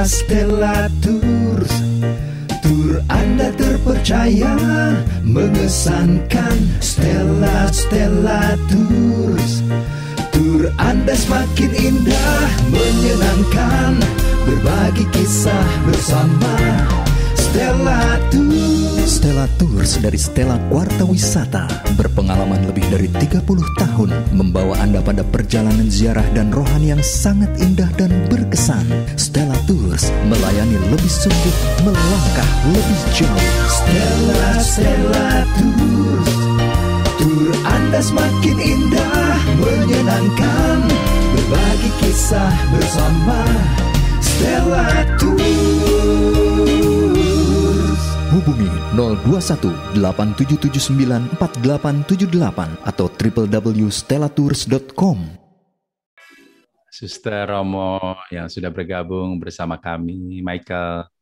Stella Tours, tur Anda terpercaya, mengesankan. Stella Tours, tur Anda semakin indah, menyenangkan, berbagi kisah bersama. Stella Tours. Stella Tours dari Stella Warta Wisata berpengalaman lebih dari 30 tahun membawa Anda pada perjalanan ziarah dan rohani yang sangat indah dan berkesan. Stella Tours melayani lebih sungguh, melangkah lebih jauh. Stella Tours, tur Anda semakin indah, menyenangkan, berbagi kisah bersama. Stella Tours. Hubungi 021 8779 4878 atau www.stellatours.com. Suster Romo yang sudah bergabung bersama kami, Michael.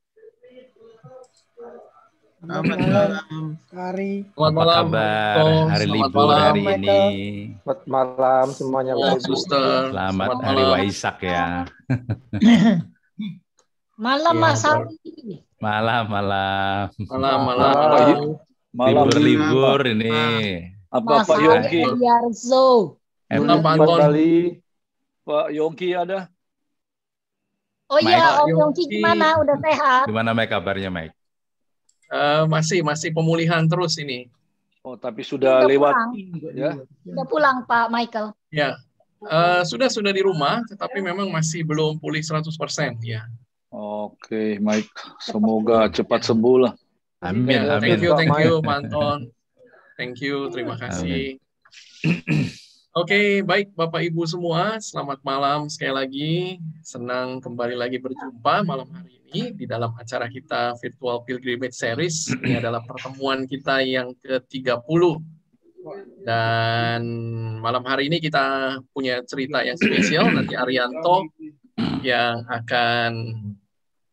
Selamat malam, Hari. Apa kabar hari libur hari ini? Selamat malam semuanya. Suster. Selamat hari Waisak ya. Malam Mas Hari. Malam. Libur ini. Apa Pak Yongki? Pak Yongki ada? Oh iya, Om Yongki gimana? Udah sehat? Gimana Mike kabarnya Mike? Masih pemulihan terus ini. Oh, tapi sudah lewat ya. Sudah pulang Pak Michael. Ya. Sudah di rumah, tetapi memang masih belum pulih 100% ya. Oke, Mike. Semoga cepat sembuh lah. Amin. Ya, thank you, Pak Anton. Thank you, terima kasih. Oke, baik Bapak Ibu semua, selamat malam sekali lagi. Senang kembali lagi berjumpa malam hari ini di dalam acara kita Virtual Pilgrimage Series. Ini adalah pertemuan kita yang ke-30. Dan malam hari ini kita punya cerita yang spesial. Nanti Arianto yang akan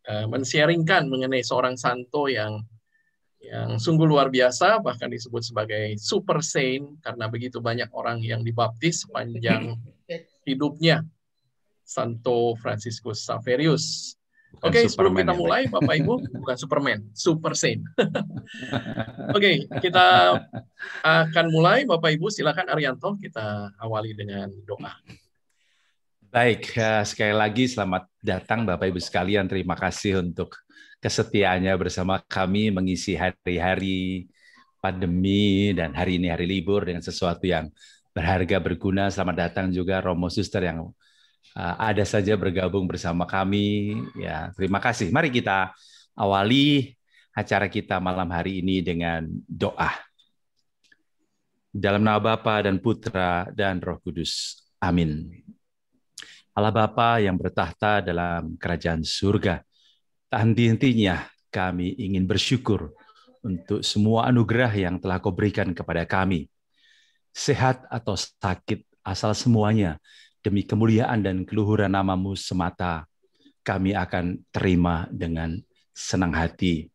men-sharingkan mengenai seorang santo yang sungguh luar biasa, bahkan disebut sebagai super saint karena begitu banyak orang yang dibaptis sepanjang hidupnya, Santo Franciscus Xaverius. Oke, sebelum kita mulai, Bapak Ibu, bukan Superman, super saint. Oke, kita akan mulai, Bapak Ibu, silakan Arianto, kita awali dengan doa. Baik, sekali lagi selamat datang Bapak Ibu sekalian. Terima kasih untuk kesetiaannya bersama kami mengisi hari-hari pandemi dan hari ini hari libur dengan sesuatu yang berharga, berguna. Selamat datang juga Romo Suster yang ada saja bergabung bersama kami. Ya, terima kasih. Mari kita awali acara kita malam hari ini dengan doa. Dalam nama Bapa dan Putra dan Roh Kudus. Amin. Allah Bapa yang bertahta dalam kerajaan surga, tak henti-hentinya kami ingin bersyukur untuk semua anugerah yang telah Kau berikan kepada kami. Sehat atau sakit, asal semuanya demi kemuliaan dan keluhuran nama-Mu semata, kami akan terima dengan senang hati.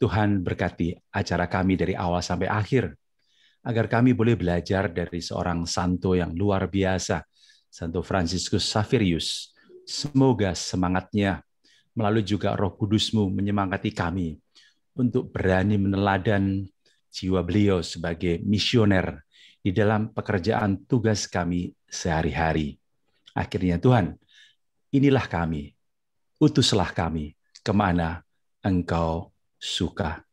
Tuhan berkati acara kami dari awal sampai akhir, agar kami boleh belajar dari seorang santo yang luar biasa, Santo Franciscus Xaverius. Semoga semangatnya melalui juga Roh Kudus-Mu menyemangati kami untuk berani meneladan jiwa beliau sebagai misioner di dalam pekerjaan tugas kami sehari-hari. Akhirnya Tuhan, inilah kami, utuslah kami kemana Engkau suka.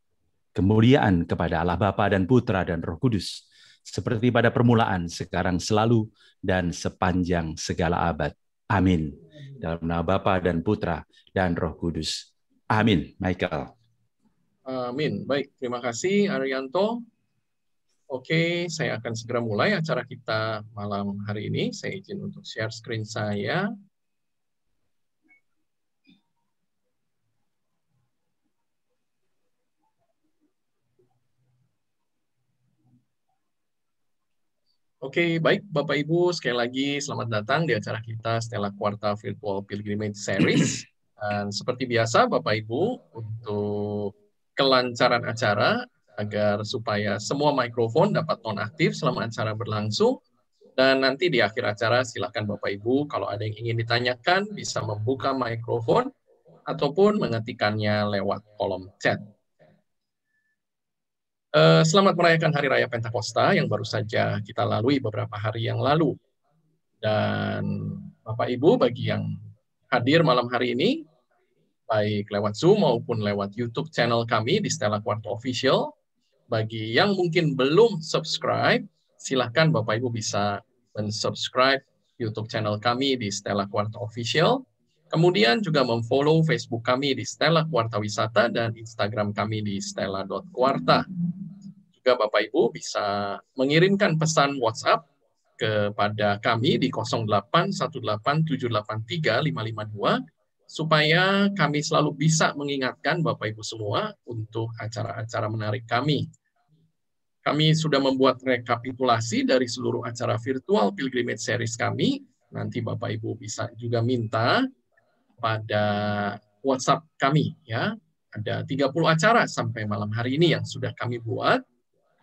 Kemuliaan kepada Allah Bapa dan Putra dan Roh Kudus, seperti pada permulaan, sekarang, selalu, dan sepanjang segala abad. Amin. Dalam nama Bapa dan Putra dan Roh Kudus. Amin. Michael. Amin. Baik, terima kasih Arianto. Oke, saya akan segera mulai acara kita malam hari ini. Saya izin untuk share screen saya. Oke, baik Bapak Ibu, sekali lagi selamat datang di acara kita Stella Warta Virtual Pilgrimage Series. Dan seperti biasa Bapak Ibu, untuk kelancaran acara, agar supaya semua mikrofon dapat nonaktif selama acara berlangsung, dan nanti di akhir acara silakan Bapak Ibu, kalau ada yang ingin ditanyakan, bisa membuka mikrofon, ataupun mengetikkannya lewat kolom chat. Selamat merayakan Hari Raya Pentakosta yang baru saja kita lalui beberapa hari yang lalu. Dan Bapak Ibu, bagi yang hadir malam hari ini, baik lewat Zoom maupun lewat YouTube channel kami di Stella Quarta Official, bagi yang mungkin belum subscribe, silahkan Bapak Ibu bisa men-subscribe YouTube channel kami di Stella Quarta Official, kemudian juga memfollow Facebook kami di Stella Quarta Wisata dan Instagram kami di stella.quarta. Juga Bapak Ibu bisa mengirimkan pesan WhatsApp kepada kami di 0818783552 supaya kami selalu bisa mengingatkan Bapak Ibu semua untuk acara-acara menarik kami. Kami sudah membuat rekapitulasi dari seluruh acara virtual Pilgrimage Series kami. Nanti Bapak Ibu bisa juga minta pada WhatsApp kami, ya. Ada 30 acara sampai malam hari ini yang sudah kami buat.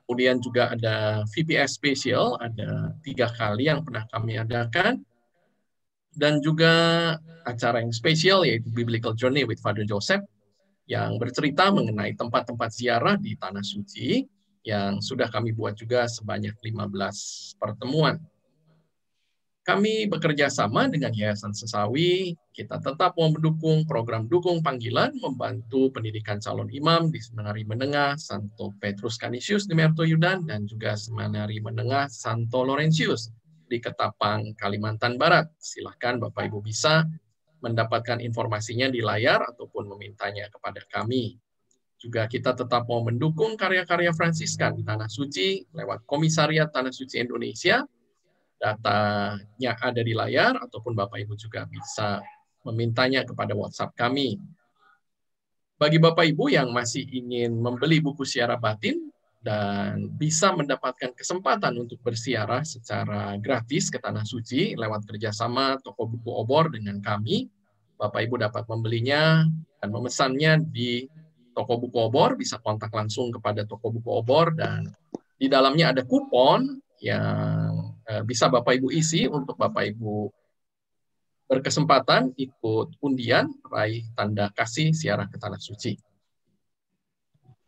Kemudian juga ada VPS Special, ada 3 kali yang pernah kami adakan. Dan juga acara yang spesial yaitu Biblical Journey with Father Joseph yang bercerita mengenai tempat-tempat ziarah di Tanah Suci yang sudah kami buat juga sebanyak 15 pertemuan. Kami bekerja sama dengan Yayasan Sesawi, kita tetap mau mendukung program Dukung Panggilan, membantu pendidikan calon imam di Seminari Menengah Santo Petrus Canisius di Mertoyudan, dan juga Seminari Menengah Santo Laurentius di Ketapang, Kalimantan Barat. Silahkan Bapak Ibu bisa mendapatkan informasinya di layar ataupun memintanya kepada kami. Juga kita tetap mau mendukung karya-karya Fransiskan di Tanah Suci lewat Komisariat Tanah Suci Indonesia. Datanya ada di layar, ataupun Bapak Ibu juga bisa memintanya kepada WhatsApp kami. Bagi Bapak Ibu yang masih ingin membeli buku Siara Batin dan bisa mendapatkan kesempatan untuk bersiarah secara gratis ke Tanah Suci lewat kerjasama toko buku obor dengan kami, Bapak Ibu dapat membelinya dan memesannya di toko buku obor, bisa kontak langsung kepada toko buku obor, dan di dalamnya ada kupon yang bisa Bapak Ibu isi untuk Bapak Ibu berkesempatan ikut undian raih tanda kasih siarah ke Tanah Suci.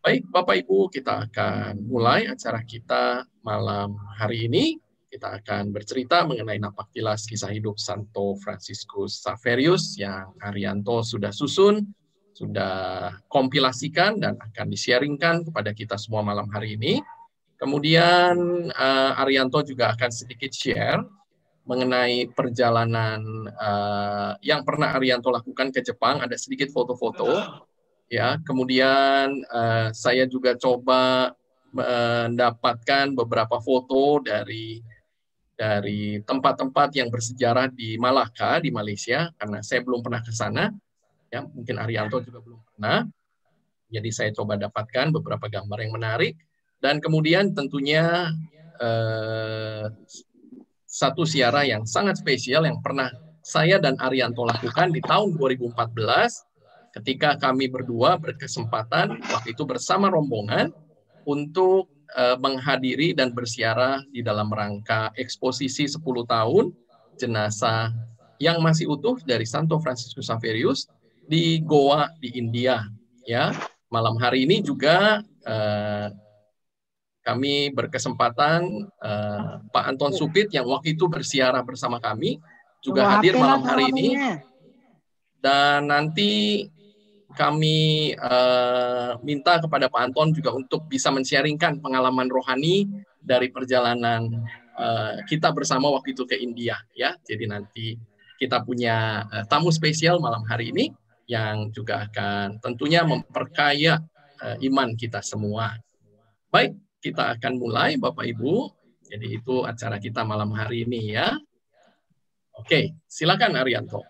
Baik Bapak Ibu, kita akan mulai acara kita malam hari ini. Kita akan bercerita mengenai napaktilas kisah hidup Santo Franciscus Xaverius yang Arianto sudah susun, sudah kompilasikan dan akan di-sharingkan kepada kita semua malam hari ini. Kemudian Arianto juga akan sedikit share mengenai perjalanan yang pernah Arianto lakukan ke Jepang. Ada sedikit foto-foto, ya. Kemudian saya juga coba mendapatkan beberapa foto dari tempat-tempat yang bersejarah di Malacca, di Malaysia, karena saya belum pernah ke sana. Ya, mungkin Arianto juga belum pernah. Jadi saya coba dapatkan beberapa gambar yang menarik. Dan kemudian tentunya satu siarah yang sangat spesial yang pernah saya dan Arianto lakukan di tahun 2014 ketika kami berdua berkesempatan waktu itu bersama rombongan untuk menghadiri dan bersiarah di dalam rangka eksposisi 10 tahun jenazah yang masih utuh dari Santo Franciscus Xaverius di Goa di India. Ya, malam hari ini juga kami berkesempatan Pak Anton Supit yang waktu itu bersiarah bersama kami juga hadir malam hari ini, dan nanti kami minta kepada Pak Anton juga untuk bisa men-sharingkan pengalaman rohani dari perjalanan kita bersama waktu itu ke India, ya. Jadi nanti kita punya tamu spesial malam hari ini yang juga akan tentunya memperkaya iman kita semua. Baik, kita akan mulai Bapak Ibu. Jadi itu acara kita malam hari ini, ya. Oke, silakan Arianto.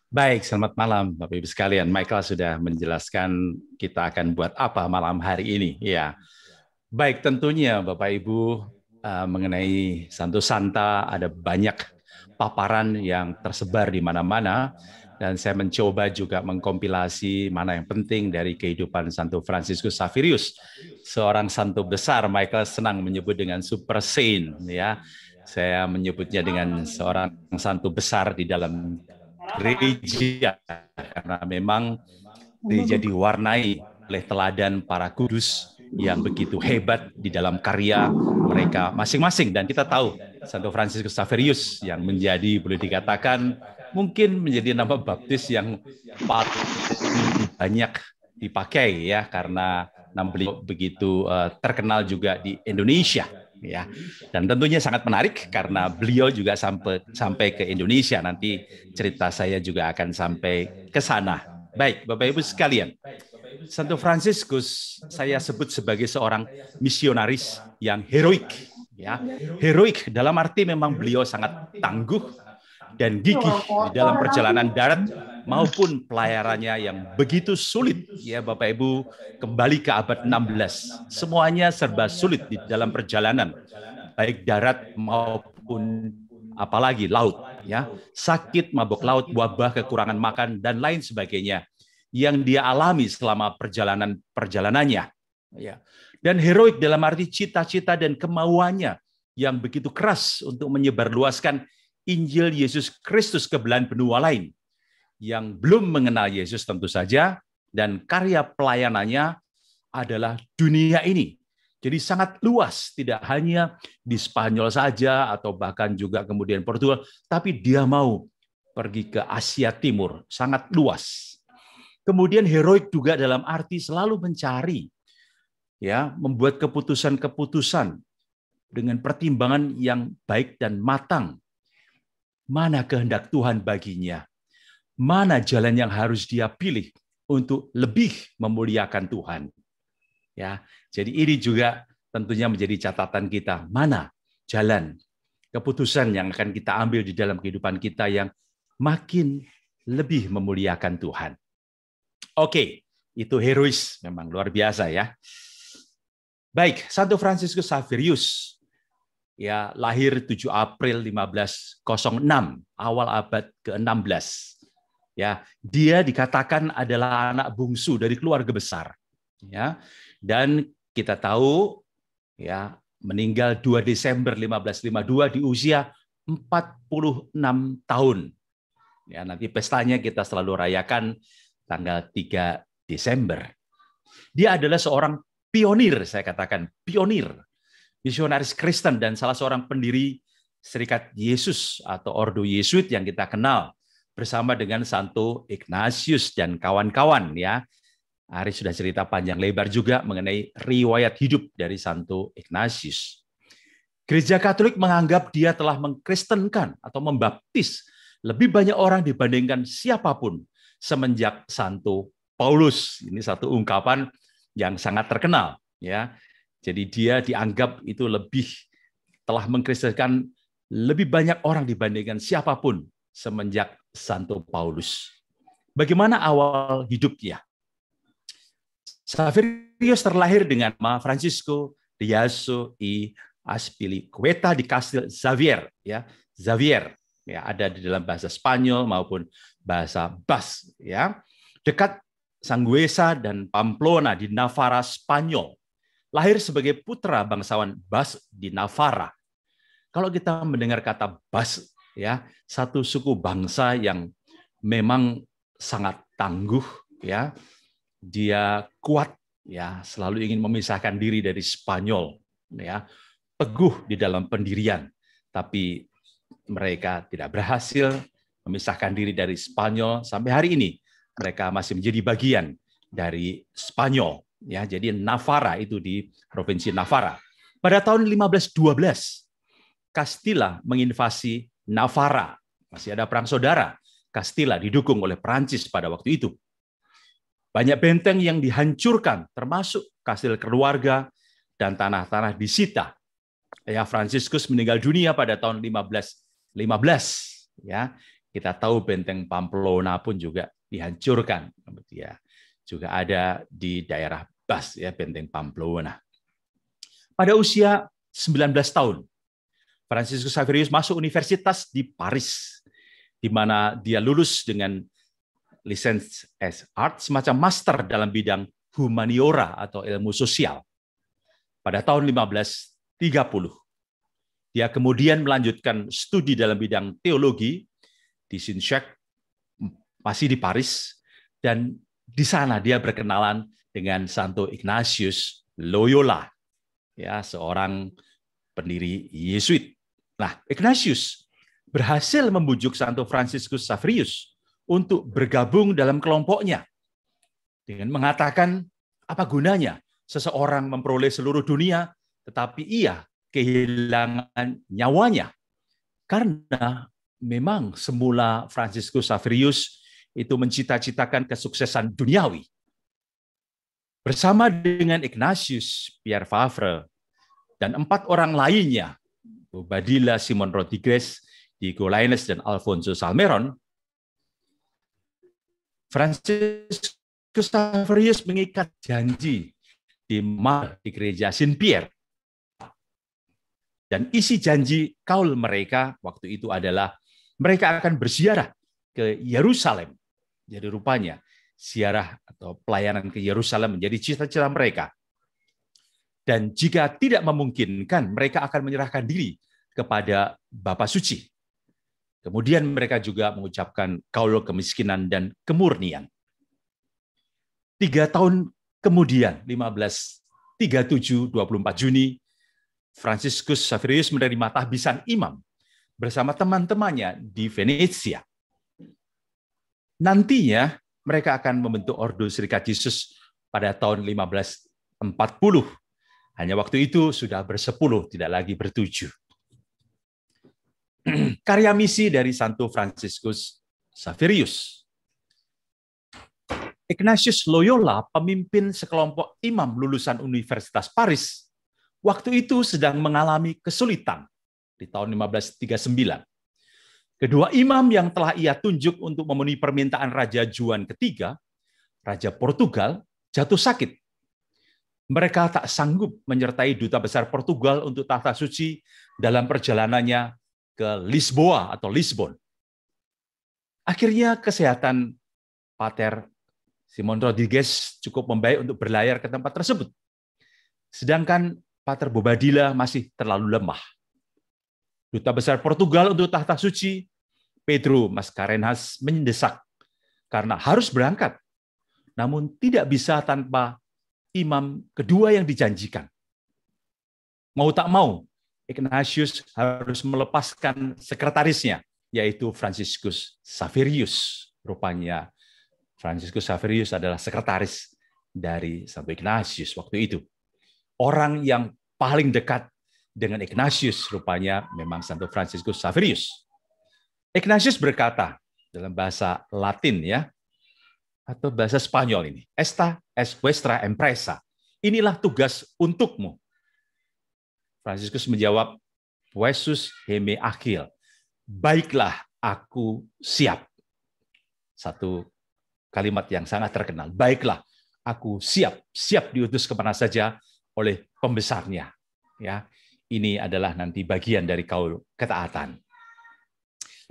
Baik, selamat malam Bapak Ibu sekalian. Michael sudah menjelaskan kita akan buat apa malam hari ini, ya. Baik, tentunya Bapak Ibu mengenai Santo Santa ada banyak paparan yang tersebar di mana-mana. Dan saya mencoba juga mengkompilasi mana yang penting dari kehidupan Santo Franciscus Xaverius, seorang santo besar. Michael senang menyebut dengan super saint, ya. Saya menyebutnya dengan seorang santo besar di dalam gereja, karena memang gereja diwarnai oleh teladan para kudus yang begitu hebat di dalam karya mereka masing-masing. Dan kita tahu Santo Fransiskus Xaverius yang menjadi, boleh dikatakan, mungkin menjadi nama baptis yang paling banyak dipakai ya, karena nama beliau begitu terkenal juga di Indonesia ya. Dan tentunya sangat menarik karena beliau juga sampai ke Indonesia. Nanti cerita saya juga akan sampai ke sana. Baik, Bapak Ibu sekalian, Santo Fransiskus saya sebut sebagai seorang misionaris yang heroik ya. Heroik dalam arti memang beliau sangat tangguh dan gigih di dalam perjalanan darat maupun pelayarannya yang begitu sulit ya Bapak Ibu. Kembali ke abad 16, semuanya serba sulit di dalam perjalanan, baik darat maupun apalagi laut ya. Sakit, mabuk laut, wabah, kekurangan makan dan lain sebagainya yang dia alami selama perjalanannya ya. Dan heroik dalam arti cita-cita dan kemauannya yang begitu keras untuk menyebarluaskan Injil Yesus Kristus ke belahan benua lain yang belum mengenal Yesus tentu saja, dan karya pelayanannya adalah dunia ini. Jadi sangat luas, tidak hanya di Spanyol saja atau bahkan juga kemudian Portugal, tapi dia mau pergi ke Asia Timur, sangat luas. Kemudian heroik juga dalam arti selalu mencari ya, membuat keputusan-keputusan dengan pertimbangan yang baik dan matang. Mana kehendak Tuhan baginya? Mana jalan yang harus dia pilih untuk lebih memuliakan Tuhan? Ya, jadi ini juga tentunya menjadi catatan kita. Mana jalan, keputusan yang akan kita ambil di dalam kehidupan kita yang makin lebih memuliakan Tuhan. Oke, itu herois, memang luar biasa ya. Baik, Santo Fransiskus Xaverius ya, lahir 7 April 1506, awal abad ke-16. Ya, dia dikatakan adalah anak bungsu dari keluarga besar. Ya, dan kita tahu ya, meninggal 2 Desember 1552 di usia 46 tahun. Ya, nanti pestanya kita selalu rayakan tanggal 3 Desember. Dia adalah seorang pionir, saya katakan pionir, misionaris Kristen dan salah seorang pendiri Serikat Yesus atau Ordo Yesuit yang kita kenal bersama dengan Santo Ignatius dan kawan-kawan ya. Ari sudah cerita panjang lebar juga mengenai riwayat hidup dari Santo Ignatius. Gereja Katolik menganggap dia telah mengkristenkan atau membaptis lebih banyak orang dibandingkan siapapun semenjak Santo Paulus. Ini satu ungkapan yang sangat terkenal ya. Jadi dia dianggap itu telah mengkristenkan lebih banyak orang dibandingkan siapapun semenjak Santo Paulus. Bagaimana awal hidupnya? Xaverius terlahir dengan nama Francisco Riazo y Azpilicueta di Kastil Xavier ya. Xavier ya, ada di dalam bahasa Spanyol maupun bahasa Basque ya, dekat Sangüesa dan Pamplona di Navarra, Spanyol. Lahir sebagai putra bangsawan Basque di Navarra. Kalau kita mendengar kata Basque ya, satu suku bangsa yang memang sangat tangguh ya. Dia kuat ya, selalu ingin memisahkan diri dari Spanyol ya. Teguh di dalam pendirian, tapi mereka tidak berhasil memisahkan diri dari Spanyol. Sampai hari ini mereka masih menjadi bagian dari Spanyol ya. Jadi Navarra itu di provinsi Navarra. Pada tahun 1512 Castilla menginvasi Navarra. Masih ada perang saudara. Castilla didukung oleh Prancis pada waktu itu. Banyak benteng yang dihancurkan, termasuk kastil keluarga dan tanah-tanah disita. Ya, Fransiskus meninggal dunia pada tahun 1515 ya. Kita tahu benteng Pamplona pun juga dihancurkan. Ya, juga ada di daerah Bas ya, benteng Pamplona. Pada usia 19 tahun, Fransiskus Xaverius masuk universitas di Paris, di mana dia lulus dengan lisensi art, semacam master dalam bidang humaniora atau ilmu sosial. Pada tahun 1530, dia kemudian melanjutkan studi dalam bidang teologi di Saint-Jacques masih di Paris, dan di sana dia berkenalan dengan Santo Ignatius Loyola, ya, seorang pendiri Yesuit. Nah, Ignatius berhasil membujuk Santo Franciscus Xaverius untuk bergabung dalam kelompoknya dengan mengatakan, apa gunanya seseorang memperoleh seluruh dunia tetapi ia kehilangan nyawanya. Karena memang semula Franciscus Xaverius itu mencita-citakan kesuksesan duniawi. Bersama dengan Ignatius, Pierre Favre, dan 4 orang lainnya, Bobadilla, Simon Rodriguez, Diego Lainez, dan Alfonso Salmeron, Franciscus Xaverius mengikat janji di gereja Saint-Pierre. Dan isi janji kaul mereka waktu itu adalah mereka akan berziarah ke Yerusalem. Jadi rupanya ziarah atau pelayanan ke Yerusalem menjadi cita-cita mereka. Dan jika tidak memungkinkan, mereka akan menyerahkan diri kepada Bapa Suci. Kemudian mereka juga mengucapkan kaul kemiskinan dan kemurnian. 3 tahun kemudian, 1537, 24 Juni, Franciscus Xaverius menerima tahbisan imam bersama teman-temannya di Venesia. Nantinya mereka akan membentuk Ordo Serikat Yesus pada tahun 1540. Hanya waktu itu sudah bersepuluh, tidak lagi bertujuh. Karya misi dari Santo Franciscus Xaverius. Ignatius Loyola, pemimpin sekelompok imam lulusan Universitas Paris, waktu itu sedang mengalami kesulitan di tahun 1539. Kedua imam yang telah ia tunjuk untuk memenuhi permintaan Raja Juan III, Raja Portugal, jatuh sakit. Mereka tak sanggup menyertai duta besar Portugal untuk tahta suci dalam perjalanannya ke Lisboa atau Lisbon. Akhirnya kesehatan Pater Simon Rodriguez cukup membaik untuk berlayar ke tempat tersebut. Sedangkan Pater Bobadilla masih terlalu lemah. Duta besar Portugal untuk tahta suci, Pedro Mascarenhas, mendesak karena harus berangkat, namun tidak bisa tanpa imam kedua yang dijanjikan. Mau tak mau, Ignatius harus melepaskan sekretarisnya, yaitu Franciscus Xaverius. Rupanya Franciscus Xaverius adalah sekretaris dari Santo Ignatius waktu itu. Orang yang paling dekat dengan Ignatius rupanya memang Santo Franciscus Xaverius. Ignatius berkata dalam bahasa Latin, ya, atau bahasa Spanyol ini, "Esta es vuestra empresa." Inilah tugas untukmu. Franciscus menjawab, "Vuesus heme agil." Baiklah, aku siap. Satu kalimat yang sangat terkenal. Baiklah, aku siap. Siap diutus kemana saja oleh pembesarnya. Ya, ini adalah nanti bagian dari kaul ketaatan.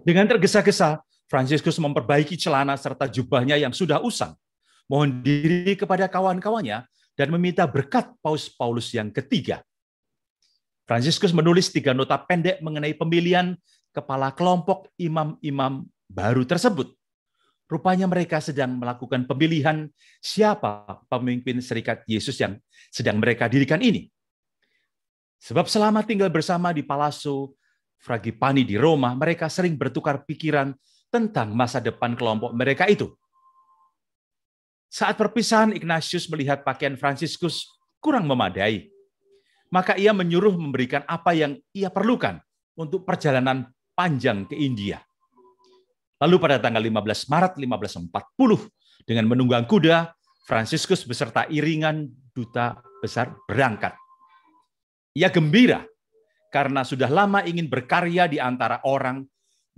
Dengan tergesa-gesa, Franciscus memperbaiki celana serta jubahnya yang sudah usang, mohon diri kepada kawan-kawannya, dan meminta berkat Paus Paulus yang ketiga. Franciscus menulis 3 nota pendek mengenai pemilihan kepala kelompok imam-imam baru tersebut. Rupanya mereka sedang melakukan pemilihan siapa pemimpin Serikat Yesus yang sedang mereka dirikan ini. Sebab selama tinggal bersama di Palazzo Fragipani di Roma, mereka sering bertukar pikiran tentang masa depan kelompok mereka itu. Saat perpisahan, Ignatius melihat pakaian Franciscus kurang memadai. Maka ia menyuruh memberikan apa yang ia perlukan untuk perjalanan panjang ke India. Lalu pada tanggal 15 Maret 1540, dengan menunggang kuda, Franciscus beserta iringan duta besar berangkat. Ia gembira karena sudah lama ingin berkarya di antara orang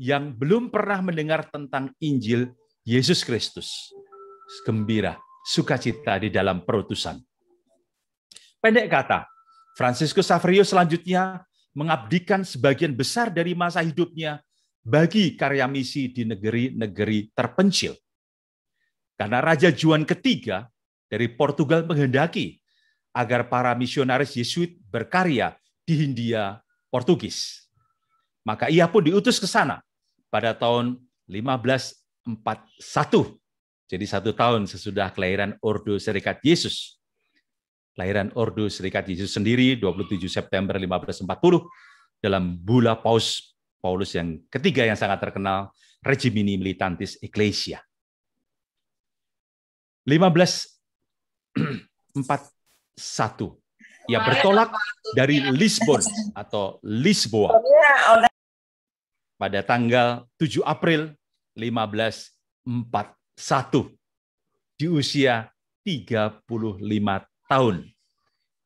yang belum pernah mendengar tentang Injil Yesus Kristus. Gembira, sukacita di dalam perutusan. Pendek kata, Franciscus Xaverius selanjutnya mengabdikan sebagian besar dari masa hidupnya bagi karya misi di negeri-negeri terpencil. Karena Raja Juan III dari Portugal menghendaki agar para misionaris Yesuit berkarya di Hindia Portugis. Maka ia pun diutus ke sana pada tahun Jadi 1 tahun sesudah kelahiran Ordo Serikat Yesus. Kelahiran Ordo Serikat Yesus sendiri 27 September 1540 dalam Bulla Paulus yang ketiga yang sangat terkenal, Regimini Militantis Ecclesia. 1541. Ia bertolak dari Lisbon atau Lisboa pada tanggal 7 April 1541 di usia 35 tahun.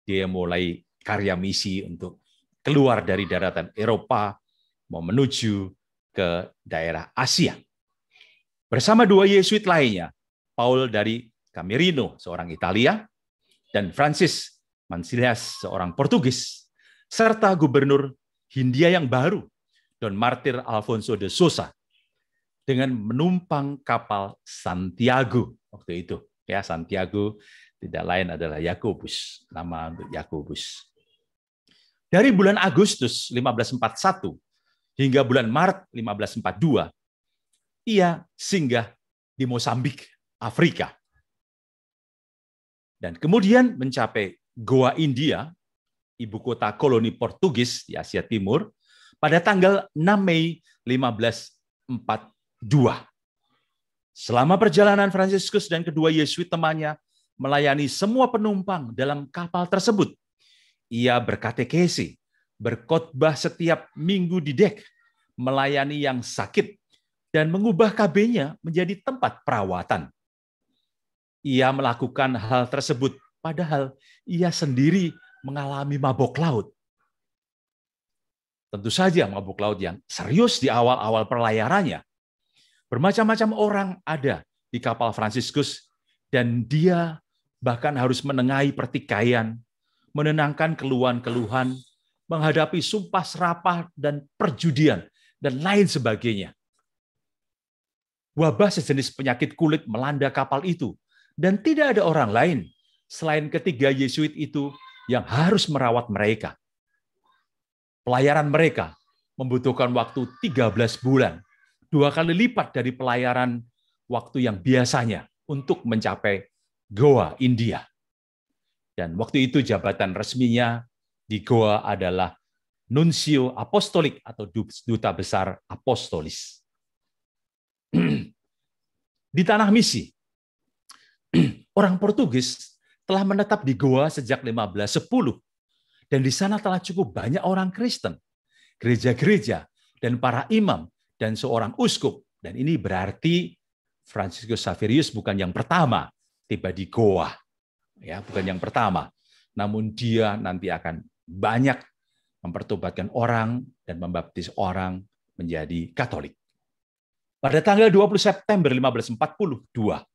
Dia mulai karya misi untuk keluar dari daratan Eropa mau menuju ke daerah Asia. Bersama 2 Yesuit lainnya, Paul dari Camerino, seorang Italia, dan Francis Mansilias, seorang Portugis, serta gubernur Hindia yang baru, Don Martir Alfonso de Sousa, dengan menumpang kapal Santiago waktu itu. Ya, Santiago tidak lain adalah Yakobus, nama untuk Yakobus. Dari bulan Agustus 1541 hingga bulan Maret 1542, ia singgah di Mosambik, Afrika. Dan kemudian mencapai Goa India, ibu kota koloni Portugis di Asia Timur, pada tanggal 6 Mei 1542. Selama perjalanan Fransiskus dan kedua Yesuit temannya melayani semua penumpang dalam kapal tersebut. Ia berkatekesi, berkhotbah setiap minggu di dek, melayani yang sakit, dan mengubah KB-nya menjadi tempat perawatan. Ia melakukan hal tersebut padahal ia sendiri mengalami mabok laut. Tentu saja mabok laut yang serius di awal-awal pelayarannya. Bermacam-macam orang ada di kapal Fransiskus dan dia bahkan harus menengahi pertikaian, menenangkan keluhan-keluhan, menghadapi sumpah serapah dan perjudian, dan lain sebagainya. Wabah sejenis penyakit kulit melanda kapal itu, dan tidak ada orang lain selain ketiga Yesuit itu yang harus merawat mereka. Pelayaran mereka membutuhkan waktu 13 bulan, 2 kali lipat dari pelayaran waktu yang biasanya untuk mencapai Goa, India. Dan waktu itu jabatan resminya di Goa adalah Nuncio Apostolik atau Duta Besar Apostolis. Di tanah misi, orang Portugis telah menetap di Goa sejak 1510, dan di sana telah cukup banyak orang Kristen, gereja-gereja, dan para imam, dan seorang uskup. Dan ini berarti Franciscus Xaverius bukan yang pertama tiba di Goa, ya, bukan yang pertama. Namun dia nanti akan banyak mempertobatkan orang dan membaptis orang menjadi Katolik. Pada tanggal 20 September 1542,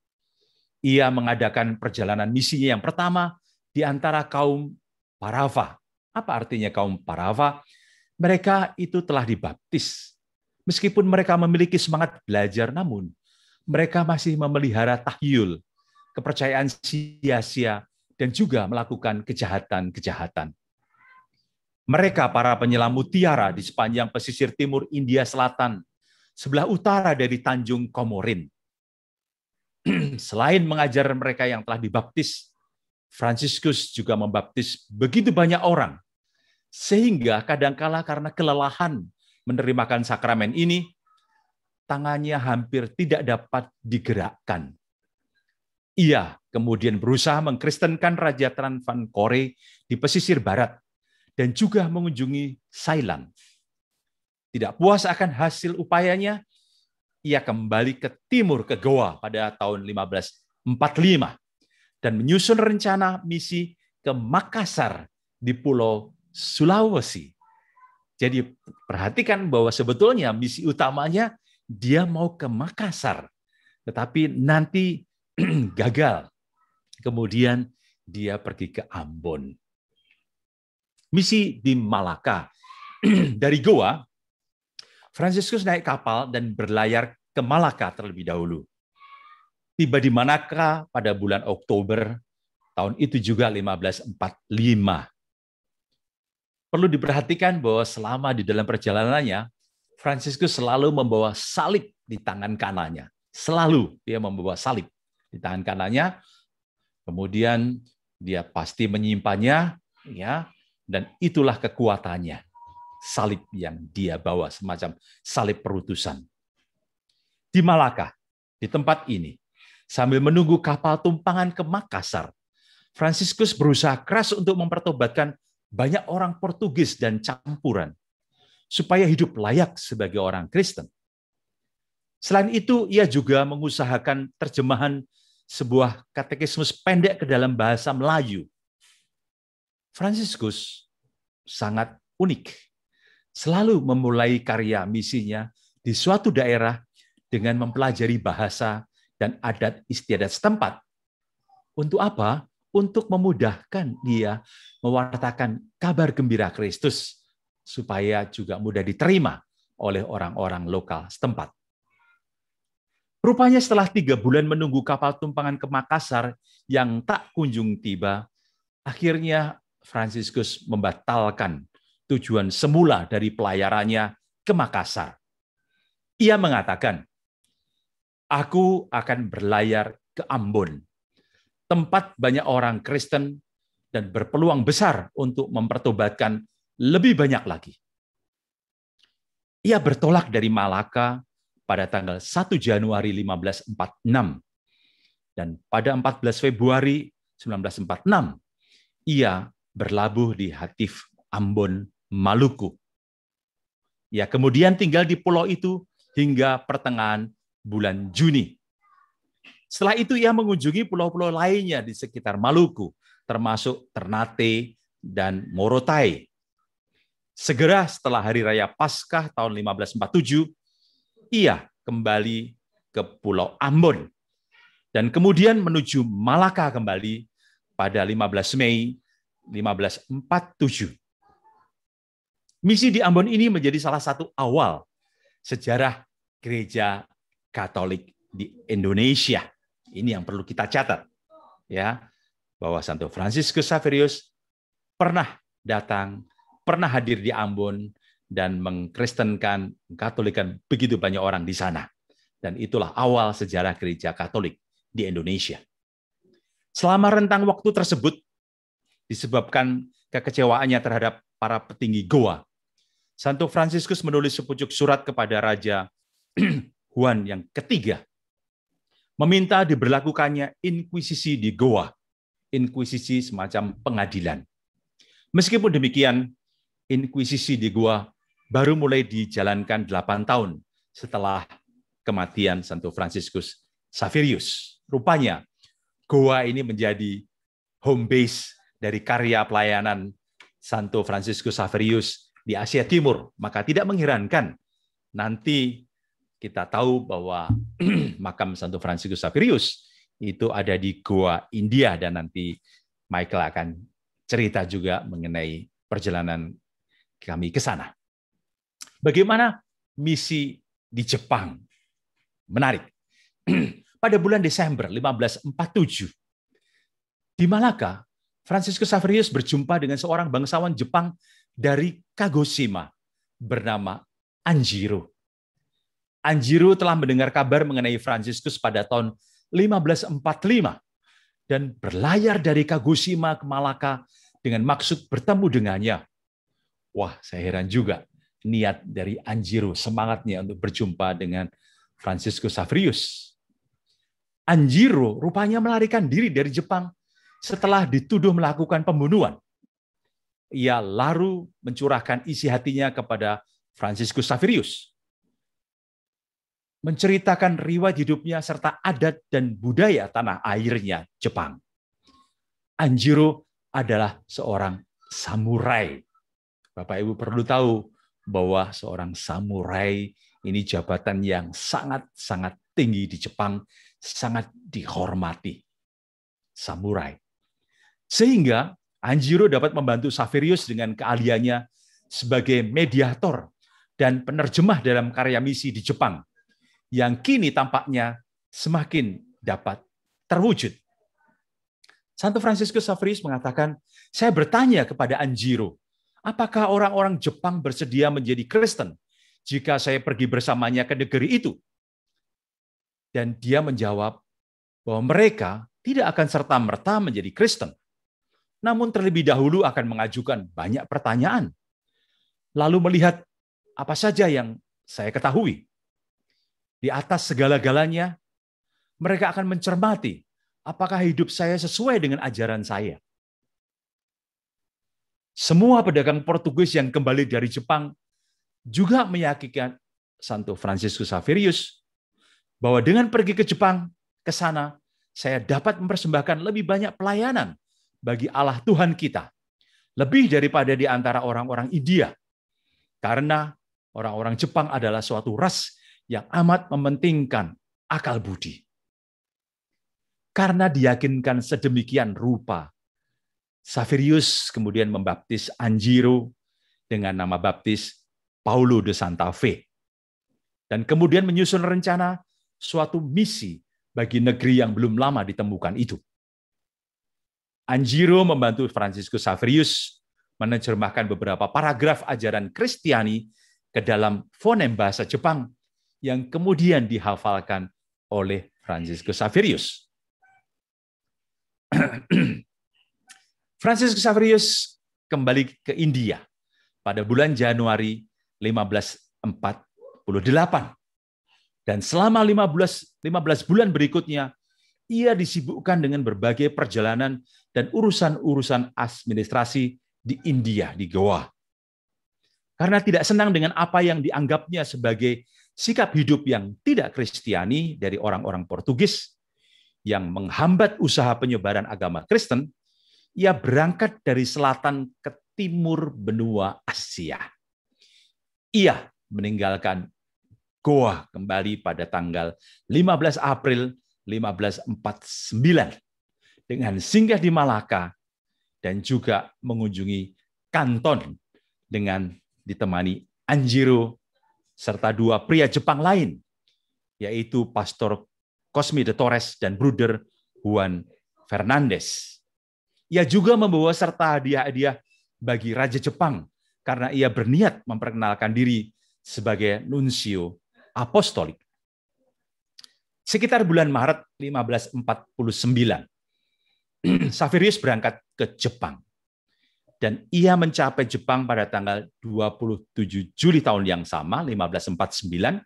ia mengadakan perjalanan misinya yang pertama di antara kaum Parava. Apa artinya kaum Parava? Mereka itu telah dibaptis. Meskipun mereka memiliki semangat belajar, namun mereka masih memelihara tahyul, kepercayaan sia-sia, dan juga melakukan kejahatan-kejahatan. Mereka para penyelam mutiara di sepanjang pesisir timur India Selatan, sebelah utara dari Tanjung Komorin. Selain mengajar mereka yang telah dibaptis, Fransiskus juga membaptis begitu banyak orang, sehingga kadangkala karena kelelahan menerimakan sakramen ini, tangannya hampir tidak dapat digerakkan. Ia kemudian berusaha mengkristenkan Raja Travancore di pesisir barat dan juga mengunjungi Ceylon. Tidak puas akan hasil upayanya, ia kembali ke timur ke Goa pada tahun 1545 dan menyusun rencana misi ke Makassar di Pulau Sulawesi. Jadi perhatikan bahwa sebetulnya misi utamanya dia mau ke Makassar, tetapi nanti gagal. Kemudian dia pergi ke Ambon. Misi di Malaka. Dari Goa, Fransiskus naik kapal dan berlayar ke Malaka terlebih dahulu. Tiba di Malaka pada bulan Oktober tahun itu juga 1545. Perlu diperhatikan bahwa selama di dalam perjalanannya, Fransiskus selalu membawa salib di tangan kanannya. Selalu dia membawa salib di tangan kanannya, kemudian dia pasti menyimpannya, ya, dan itulah kekuatannya. Salib yang dia bawa, semacam salib perutusan. Di Malaka, di tempat ini, sambil menunggu kapal tumpangan ke Makassar, Fransiskus berusaha keras untuk mempertobatkan banyak orang Portugis dan campuran, supaya hidup layak sebagai orang Kristen. Selain itu, ia juga mengusahakan terjemahan sebuah katekismus pendek ke dalam bahasa Melayu. Fransiskus sangat unik, selalu memulai karya misinya di suatu daerah dengan mempelajari bahasa dan adat istiadat setempat. Untuk apa? Untuk memudahkan dia mewartakan kabar gembira Kristus, supaya juga mudah diterima oleh orang-orang lokal setempat. Rupanya setelah 3 bulan menunggu kapal tumpangan ke Makassar yang tak kunjung tiba, akhirnya Fransiskus membatalkan tujuan semula dari pelayarannya ke Makassar. Ia mengatakan, "Aku akan berlayar ke Ambon, tempat banyak orang Kristen dan berpeluang besar untuk mempertobatkan lebih banyak lagi." Ia bertolak dari Malaka pada tanggal 1 Januari 1546. Dan pada 14 Februari 1946, ia berlabuh di Hatif, Ambon, Maluku. Ia kemudian tinggal di pulau itu hingga pertengahan bulan Juni. Setelah itu ia mengunjungi pulau-pulau lainnya di sekitar Maluku, termasuk Ternate dan Morotai. Segera setelah Hari Raya Paskah tahun 1547, ia kembali ke Pulau Ambon dan kemudian menuju Malaka kembali pada 15 Mei 1547. Misi di Ambon ini menjadi salah satu awal sejarah Gereja Katolik di Indonesia. Ini yang perlu kita catat, ya, bahwa Santo Fransiskus Xaverius pernah datang, pernah hadir di Ambon dan mengkristenkan, mengkatolikan begitu banyak orang di sana. Dan itulah awal sejarah Gereja Katolik di Indonesia. Selama rentang waktu tersebut, disebabkan kekecewaannya terhadap para petinggi Goa, Santo Fransiskus menulis sepucuk surat kepada Raja Juan yang ketiga, meminta diberlakukannya inkuisisi di Goa, inkuisisi semacam pengadilan. Meskipun demikian, inkuisisi di Goa baru mulai dijalankan 8 tahun setelah kematian Santo Fransiskus Xaverius. Rupanya, Goa ini menjadi home base dari karya pelayanan Santo Fransiskus Xaverius di Asia Timur. Maka tidak mengherankan nanti kita tahu bahwa makam Santo Fransiskus Xaverius itu ada di Goa, India, dan nanti Michael akan cerita juga mengenai perjalanan kami ke sana. Bagaimana misi di Jepang? Menarik. Pada bulan Desember 1547, di Malaka, Fransiskus Xaverius berjumpa dengan seorang bangsawan Jepang dari Kagoshima bernama Anjiro. Anjiro telah mendengar kabar mengenai Fransiskus pada tahun 1545 dan berlayar dari Kagoshima ke Malaka dengan maksud bertemu dengannya. Wah, saya heran juga niat dari Anjiro, semangatnya untuk berjumpa dengan Fransiskus Xaverius. Anjiro rupanya melarikan diri dari Jepang setelah dituduh melakukan pembunuhan. Ia lalu mencurahkan isi hatinya kepada Fransiskus Xaverius, menceritakan riwayat hidupnya serta adat dan budaya tanah airnya Jepang. Anjiro adalah seorang samurai. Bapak Ibu perlu tahu bahwa seorang samurai ini jabatan yang sangat-sangat tinggi di Jepang, sangat dihormati. Samurai. Sehingga Anjiro dapat membantu Xaverius dengan keahliannya sebagai mediator dan penerjemah dalam karya misi di Jepang, yang kini tampaknya semakin dapat terwujud. Santo Fransiskus Xaverius mengatakan, saya bertanya kepada Anjiro, apakah orang-orang Jepang bersedia menjadi Kristen jika saya pergi bersamanya ke negeri itu? Dan dia menjawab bahwa mereka tidak akan serta-merta menjadi Kristen, namun terlebih dahulu akan mengajukan banyak pertanyaan, lalu melihat apa saja yang saya ketahui. Di atas segala-galanya, mereka akan mencermati apakah hidup saya sesuai dengan ajaran saya. Semua pedagang Portugis yang kembali dari Jepang juga meyakinkan Santo Fransiskus Xaverius bahwa dengan pergi ke Jepang, ke sana, saya dapat mempersembahkan lebih banyak pelayanan bagi Allah Tuhan kita, lebih daripada di antara orang-orang India, karena orang-orang Jepang adalah suatu ras yang amat mementingkan akal budi. Karena diyakinkan sedemikian rupa, Xaverius kemudian membaptis Anjiro dengan nama baptis Paulo de Santa Fe, dan kemudian menyusun rencana suatu misi bagi negeri yang belum lama ditemukan itu. Anjiro membantu Fransiskus Xaverius menerjemahkan beberapa paragraf ajaran Kristiani ke dalam fonem bahasa Jepang yang kemudian dihafalkan oleh Fransiskus Xaverius. Fransiskus Xaverius kembali ke India pada bulan Januari 1548. Dan selama 15 bulan berikutnya, ia disibukkan dengan berbagai perjalanan dan urusan-urusan administrasi di India, di Goa. Karena tidak senang dengan apa yang dianggapnya sebagai sikap hidup yang tidak Kristiani dari orang-orang Portugis yang menghambat usaha penyebaran agama Kristen, ia berangkat dari selatan ke timur benua Asia. Ia meninggalkan Goa kembali pada tanggal 15 April 1549 dengan singgah di Malaka dan juga mengunjungi Kanton dengan ditemani Anjiro serta dua pria Jepang lain, yaitu Pastor Cosme de Torres dan Bruder Juan Fernandez. Ia juga membawa serta hadiah-hadiah bagi Raja Jepang karena ia berniat memperkenalkan diri sebagai nuncio apostolik. Sekitar bulan Maret 1549, Xaverius berangkat ke Jepang. Dan ia mencapai Jepang pada tanggal 27 Juli tahun yang sama, 1549.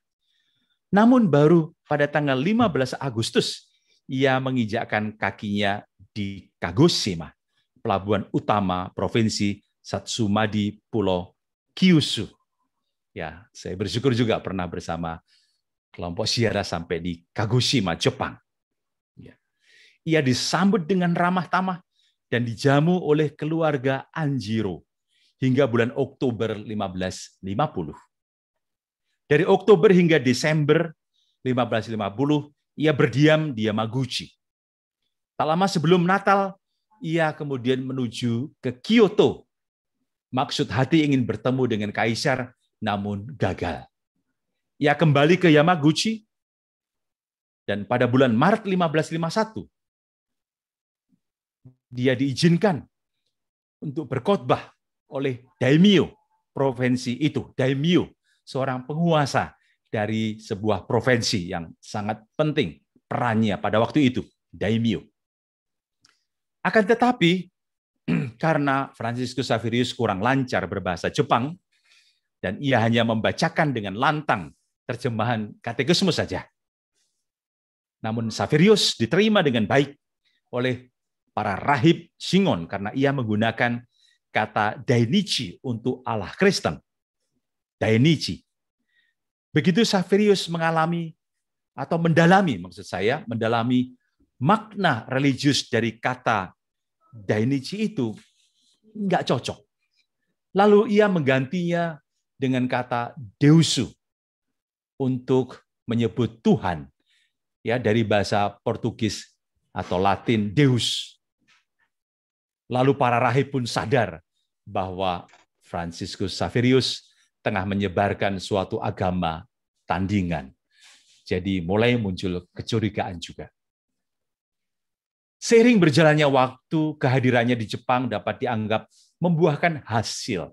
Namun baru pada tanggal 15 Agustus, ia menginjakkan kakinya di Kagoshima, pelabuhan utama Provinsi Satsuma di Pulau Kyushu. Ya, saya bersyukur juga pernah bersama kelompok ziarah sampai di Kagoshima, Jepang. Ya. Ia disambut dengan ramah tamah dan dijamu oleh keluarga Anjiro hingga bulan Oktober 1550. Dari Oktober hingga Desember 1550, ia berdiam di Yamaguchi. Tak lama sebelum Natal, ia kemudian menuju ke Kyoto. Maksud hati ingin bertemu dengan kaisar, namun gagal. Ia kembali ke Yamaguchi, dan pada bulan Maret 1551, dia diizinkan untuk berkhotbah oleh daimyo provinsi itu. Daimyo, seorang penguasa dari sebuah provinsi yang sangat penting perannya pada waktu itu, daimyo. Akan tetapi, karena Fransiskus Xaverius kurang lancar berbahasa Jepang, dan ia hanya membacakan dengan lantang terjemahan katekismus saja. Namun Xaverius diterima dengan baik oleh para rahib Shingon karena ia menggunakan kata Dainichi untuk Allah Kristen. Dainichi. Begitu Xaverius mengalami atau mendalami, maksud saya, mendalami makna religius dari kata Dainichi itu nggak cocok. Lalu ia menggantinya dengan kata Deusu untuk menyebut Tuhan, ya, dari bahasa Portugis atau Latin Deus. Lalu para rahib pun sadar bahwa Fransiskus Xaverius tengah menyebarkan suatu agama tandingan. Jadi mulai muncul kecurigaan juga. Seiring berjalannya waktu, kehadirannya di Jepang dapat dianggap membuahkan hasil.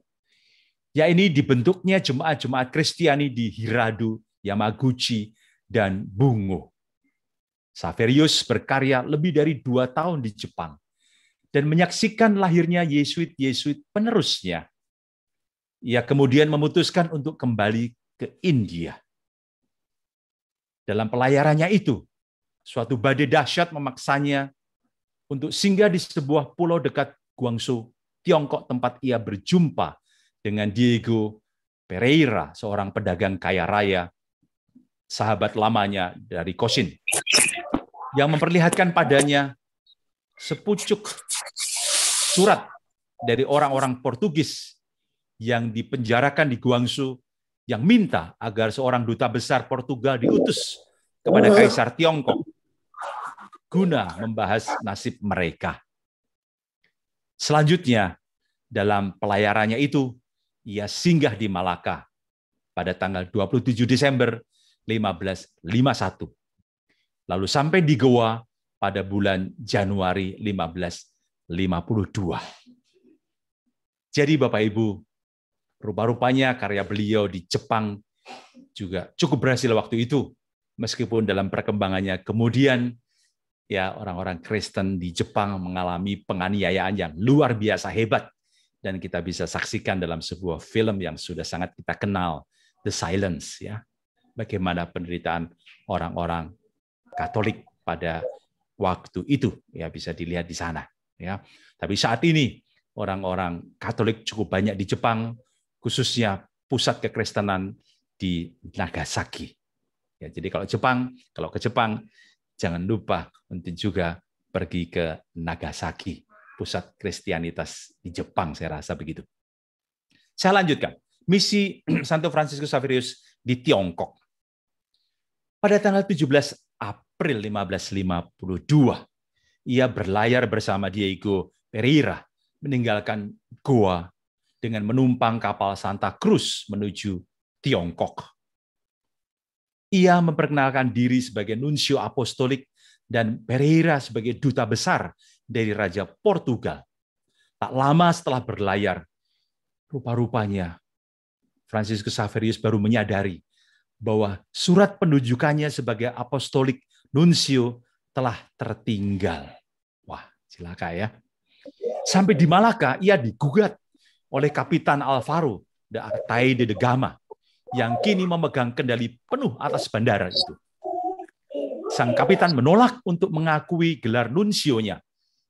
Yaitu dibentuknya jemaat-jemaat Kristiani di Hirado, Yamaguchi, dan Bungo. Xaverius berkarya lebih dari 2 tahun di Jepang dan menyaksikan lahirnya Yesuit-Yesuit penerusnya. Ia kemudian memutuskan untuk kembali ke India. Dalam pelayarannya itu, suatu badai dahsyat memaksanya untuk singgah di sebuah pulau dekat Guangzhou, Tiongkok, tempat ia berjumpa dengan Diego Pereira, seorang pedagang kaya raya, sahabat lamanya dari Cochin, yang memperlihatkan padanya sepucuk surat dari orang-orang Portugis yang dipenjarakan di Guangzhou, yang minta agar seorang duta besar Portugal diutus kepada Kaisar Tiongkok guna membahas nasib mereka. Selanjutnya, dalam pelayarannya itu, ia singgah di Malaka pada tanggal 27 Desember 1551. Lalu sampai di Goa pada bulan Januari 1552. Jadi Bapak Ibu, rupa-rupanya karya beliau di Jepang juga cukup berhasil waktu itu, meskipun dalam perkembangannya kemudian ya orang-orang Kristen di Jepang mengalami penganiayaan yang luar biasa hebat, dan kita bisa saksikan dalam sebuah film yang sudah sangat kita kenal, The Silence, ya. Bagaimana penderitaan orang-orang Katolik pada waktu itu, ya, bisa dilihat di sana, ya. Tapi saat ini orang-orang Katolik cukup banyak di Jepang, khususnya pusat kekristenan di Nagasaki. Ya, jadi kalau ke Jepang, jangan lupa untuk juga pergi ke Nagasaki, pusat Kristianitas di Jepang, saya rasa begitu. Saya lanjutkan. Misi Santo Fransiskus Xaverius di Tiongkok. Pada tanggal 17 April 1552, ia berlayar bersama Diego Pereira meninggalkan Goa dengan menumpang kapal Santa Cruz menuju Tiongkok. Ia memperkenalkan diri sebagai nuncio apostolik dan Pereira sebagai duta besar dari Raja Portugal. Tak lama setelah berlayar, rupa-rupanya Fransiskus Xaverius baru menyadari bahwa surat penunjukannya sebagai apostolik nuncio telah tertinggal. Wah, celaka ya. Sampai di Malaka, ia digugat oleh Kapitan Alvaro de Artaide de Gama, yang kini memegang kendali penuh atas bandara itu. Sang kapitan menolak untuk mengakui gelar nunsionya,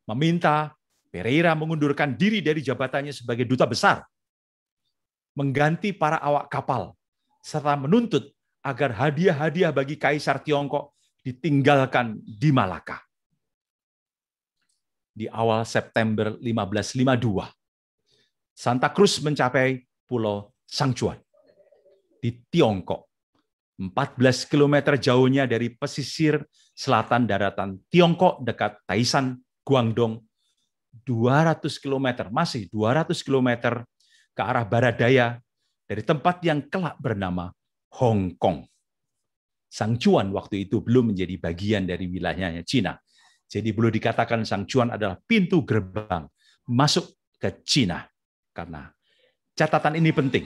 meminta Pereira mengundurkan diri dari jabatannya sebagai duta besar, mengganti para awak kapal, serta menuntut agar hadiah-hadiah bagi Kaisar Tiongkok ditinggalkan di Malaka. Di awal September 1552, Santa Cruz mencapai Pulau Sangchuan di Tiongkok, 14 km jauhnya dari pesisir selatan daratan Tiongkok dekat Taisan, Guangdong, 200 km, masih 200 km ke arah barat daya dari tempat yang kelak bernama Hong Kong. Sangchuan waktu itu belum menjadi bagian dari wilayahnya Cina. Jadi boleh dikatakan Sangchuan adalah pintu gerbang masuk ke Cina. Karena catatan ini penting.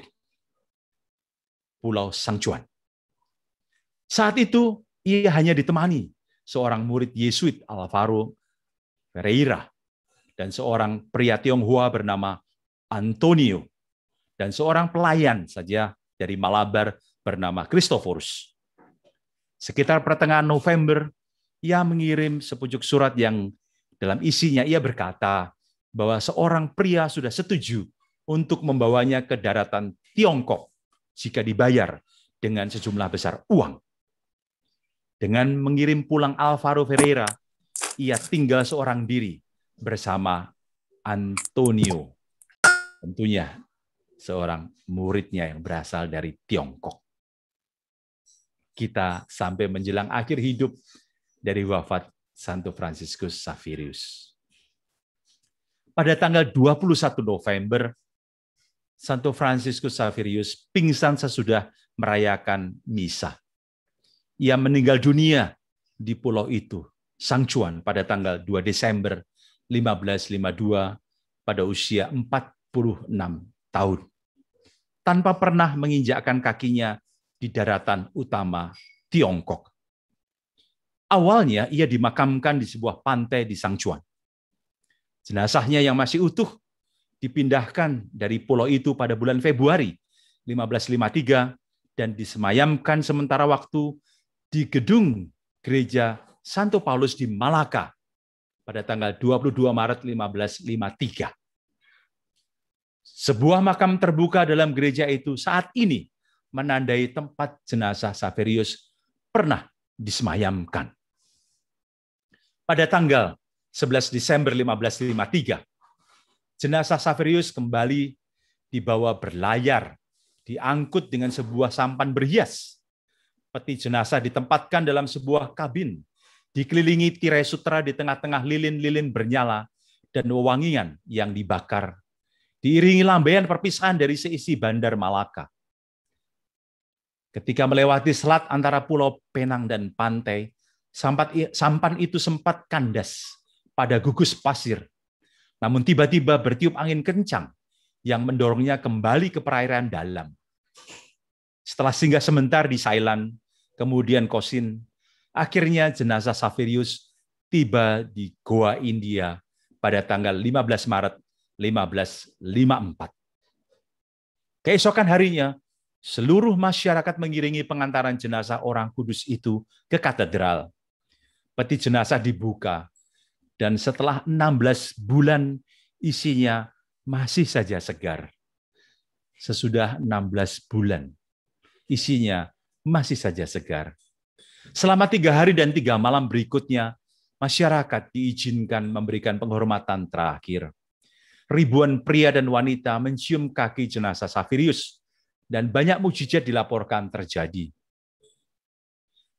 Pulau Sangchuan. Saat itu ia hanya ditemani seorang murid Yesuit Alvaro Pereira dan seorang pria Tionghoa bernama Antonio dan seorang pelayan saja dari Malabar bernama Christophorus. Sekitar pertengahan November, ia mengirim sepucuk surat yang dalam isinya ia berkata bahwa seorang pria sudah setuju untuk membawanya ke daratan Tiongkok jika dibayar dengan sejumlah besar uang. Dengan mengirim pulang Alvaro Pereira, ia tinggal seorang diri bersama Antonio, tentunya seorang muridnya yang berasal dari Tiongkok. Kita sampai menjelang akhir hidup dari wafat Santo Fransiskus Xaverius. Pada tanggal 21 November, Santo Fransiskus Xaverius pingsan sesudah merayakan misa. Ia meninggal dunia di pulau itu, Sangchuan, pada tanggal 2 Desember 1552 pada usia 46 tahun. Tanpa pernah menginjakkan kakinya di daratan utama Tiongkok. Awalnya ia dimakamkan di sebuah pantai di San Juan. Jenazahnya yang masih utuh dipindahkan dari pulau itu pada bulan Februari 1553 dan disemayamkan sementara waktu di gedung gereja Santo Paulus di Malaka pada tanggal 22 Maret 1553. Sebuah makam terbuka dalam gereja itu saat ini menandai tempat jenazah Saverius pernah disemayamkan. Pada tanggal 11 Desember 1553, jenazah Saverius kembali dibawa berlayar, diangkut dengan sebuah sampan berhias. Peti jenazah ditempatkan dalam sebuah kabin, dikelilingi tirai sutera di tengah-tengah lilin-lilin bernyala dan wewangian yang dibakar, diiringi lambaian perpisahan dari seisi bandar Malaka. Ketika melewati selat antara Pulau Penang dan pantai, sampan itu sempat kandas pada gugus pasir. Namun tiba-tiba bertiup angin kencang yang mendorongnya kembali ke perairan dalam. Setelah singgah sebentar di Ceylon, kemudian Kosin, akhirnya jenazah Saverius tiba di Goa India pada tanggal 15 Maret 1554. Keesokan harinya, seluruh masyarakat mengiringi pengantaran jenazah orang kudus itu ke katedral. Peti jenazah dibuka, dan setelah 16 bulan isinya masih saja segar. Sesudah 16 bulan, isinya masih saja segar. Selama 3 hari dan 3 malam berikutnya, masyarakat diizinkan memberikan penghormatan terakhir. Ribuan pria dan wanita mencium kaki jenazah Saverius, dan banyak mukjizat dilaporkan terjadi.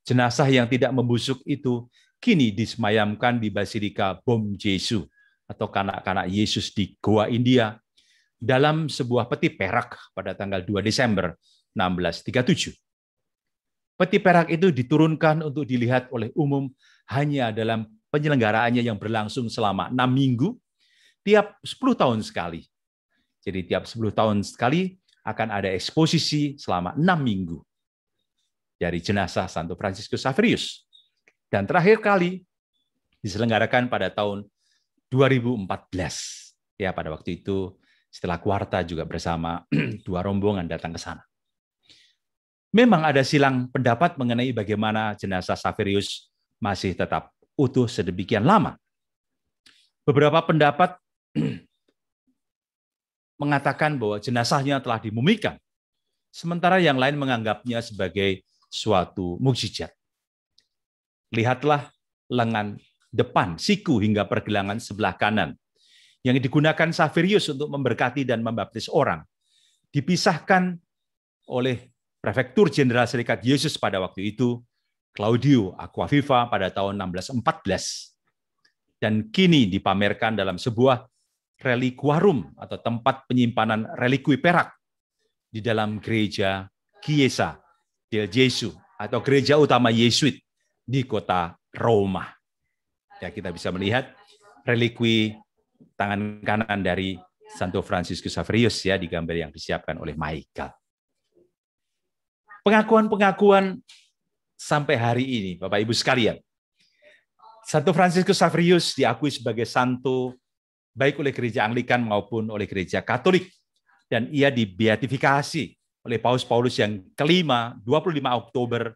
Jenazah yang tidak membusuk itu kini disemayamkan di Basilika Bom Jesu atau kanak-kanak Yesus di Goa India dalam sebuah peti perak pada tanggal 2 Desember 1637. Peti perak itu diturunkan untuk dilihat oleh umum hanya dalam penyelenggaraannya yang berlangsung selama 6 minggu, tiap 10 tahun sekali. Jadi tiap 10 tahun sekali akan ada eksposisi selama 6 minggu dari jenazah Santo Franciscus Saverius. Dan terakhir kali diselenggarakan pada tahun 2014. Ya, pada waktu itu setelah Kuarta juga bersama 2 rombongan datang ke sana. Memang ada silang pendapat mengenai bagaimana jenazah Saverius masih tetap utuh sedemikian lama. Beberapa pendapat mengatakan bahwa jenazahnya telah dimumikan, sementara yang lain menganggapnya sebagai suatu mukjizat. Lihatlah lengan depan, siku hingga pergelangan sebelah kanan yang digunakan Saverius untuk memberkati dan membaptis orang, dipisahkan oleh Prefektur Jenderal Serikat Yesus pada waktu itu, Claudio Aquaviva pada tahun 1614, dan kini dipamerkan dalam sebuah reliquarium atau tempat penyimpanan relikui perak di dalam gereja Chiesa del Gesù atau gereja utama Yesuit di kota Roma. Ya, kita bisa melihat relikui tangan kanan dari Santo Franciscus Saverius ya di gambar yang disiapkan oleh Michael. Pengakuan-pengakuan sampai hari ini, Bapak Ibu sekalian, Santo Franciscus Saverius diakui sebagai santo baik oleh gereja Anglikan maupun oleh gereja Katolik, dan ia dibeatifikasi oleh Paus Paulus yang kelima 25 Oktober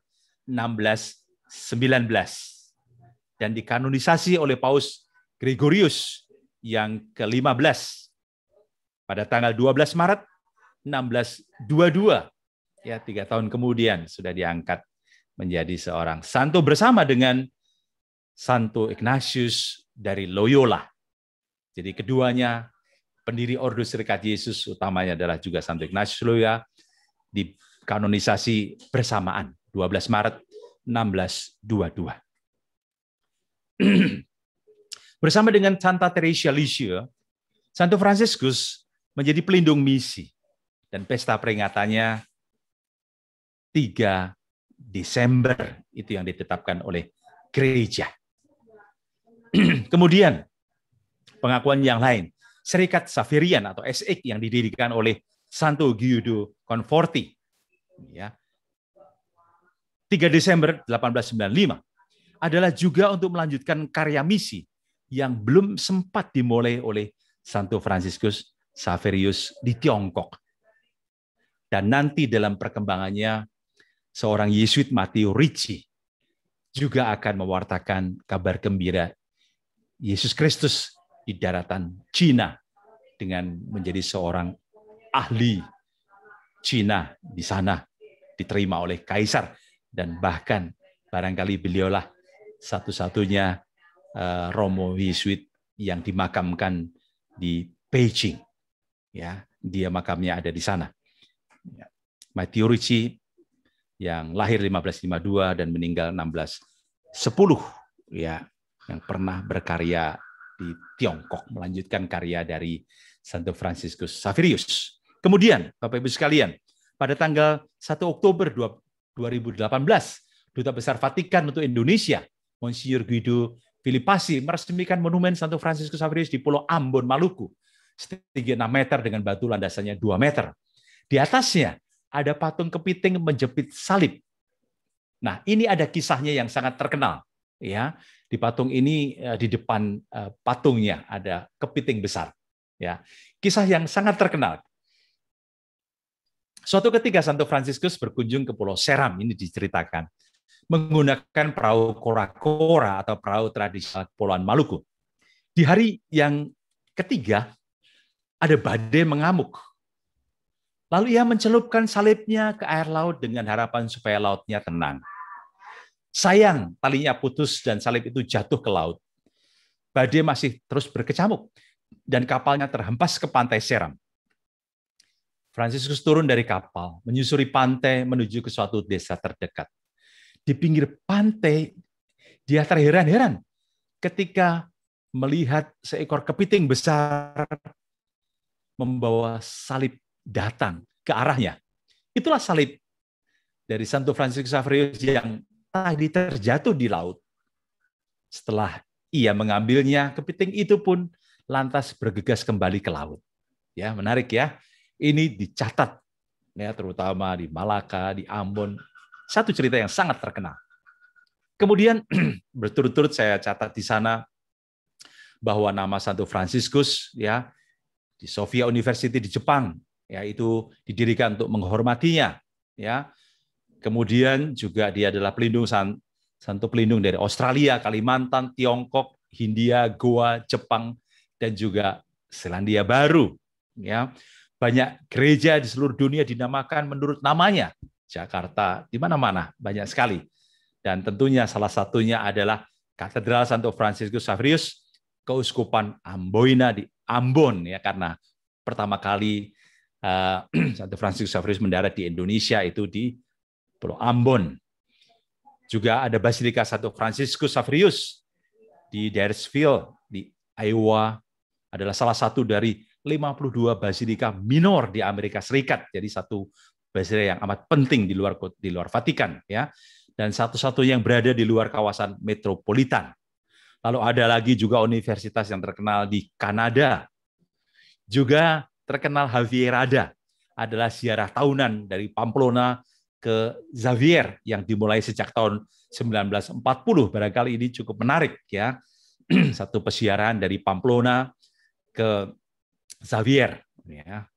1619 dan dikanonisasi oleh Paus Gregorius yang ke-15 pada tanggal 12 Maret 1622. Ya, 3 tahun kemudian sudah diangkat menjadi seorang santo bersama dengan Santo Ignatius dari Loyola. Jadi keduanya pendiri Ordo Serikat Yesus, utamanya adalah juga Santo Ignatius Loyola, dikanonisasi bersamaan 12 Maret 1622. Bersama dengan Santa Teresia Lisieux, Santo Franciscus menjadi pelindung misi, dan pesta peringatannya 3 Desember itu yang ditetapkan oleh gereja. Kemudian pengakuan yang lain, Serikat Saverian atau SX yang didirikan oleh Santo Guido Conforti. Ya. 3 Desember 1895, adalah juga untuk melanjutkan karya misi yang belum sempat dimulai oleh Santo Fransiskus Xaverius di Tiongkok. Dan nanti dalam perkembangannya, seorang Yesuit Matteo Ricci juga akan mewartakan kabar gembira Yesus Kristus di daratan Cina dengan menjadi seorang ahli Cina di sana, diterima oleh kaisar, dan bahkan barangkali beliaulah satu-satunya Romo Yesuit yang dimakamkan di Beijing. Ya, dia makamnya ada di sana. Matteo Ricci yang lahir 1552 dan meninggal 1610, ya, yang pernah berkarya di Tiongkok, melanjutkan karya dari Santo Fransiskus Xaverius. Kemudian, Bapak Ibu sekalian, pada tanggal 1 Oktober 2018, Duta Besar Vatikan untuk Indonesia, Monsignor Guido Filipasi, meresmikan monumen Santo Fransiskus Xaverius di Pulau Ambon, Maluku, setinggi 6 meter dengan batu landasannya 2 meter. Di atasnya ada patung kepiting menjepit salib. Nah, ini ada kisahnya yang sangat terkenal. Ya, di patung ini, di depan patungnya ada kepiting besar. Ya, kisah yang sangat terkenal. Suatu ketika Santo Fransiskus berkunjung ke Pulau Seram, ini diceritakan, menggunakan perahu kora-kora atau perahu tradisional Kepulauan Maluku. Di hari yang ketiga, ada badai mengamuk. Lalu ia mencelupkan salibnya ke air laut dengan harapan supaya lautnya tenang. Sayang, talinya putus dan salib itu jatuh ke laut. Badai masih terus berkecamuk dan kapalnya terhempas ke pantai Seram. Fransiskus turun dari kapal, menyusuri pantai menuju ke suatu desa terdekat. Di pinggir pantai, dia terheran-heran ketika melihat seekor kepiting besar membawa salib datang ke arahnya. Itulah salib dari Santo Fransiskus Xaverius yang tadi terjatuh di laut. Setelah ia mengambilnya, kepiting itu pun lantas bergegas kembali ke laut. Ya, menarik ya. Ini dicatat ya, terutama di Malaka, di Ambon. Satu cerita yang sangat terkenal. Kemudian berturut-turut saya catat di sana bahwa nama Santo Fransiskus ya di Sophia University di Jepang, yaitu didirikan untuk menghormatinya, ya. Kemudian juga dia adalah santo pelindung dari Australia, Kalimantan, Tiongkok, Hindia, Goa, Jepang, dan juga Selandia Baru, ya. Banyak gereja di seluruh dunia dinamakan menurut namanya. Jakarta, di mana-mana banyak sekali. Dan tentunya salah satunya adalah Katedral Santo Fransiskus Xaverius, Keuskupan Amboina di Ambon, ya, karena pertama kali Santo Fransiskus Xaverius mendarat di Indonesia itu di Pulau Ambon. Juga ada Basilika Santo Fransiskus Xaverius di Dyersville di Iowa, adalah salah satu dari 52 basilika minor di Amerika Serikat. Jadi satu basilika yang amat penting di luar Vatikan, ya. Dan satu-satunya yang berada di luar kawasan metropolitan. Lalu ada lagi juga universitas yang terkenal di Kanada. Juga terkenal Javierada, adalah ziarah tahunan dari Pamplona ke Xavier yang dimulai sejak tahun 1940. Barangkali ini cukup menarik, ya. Satu pesiaran dari Pamplona ke Xavier, ya.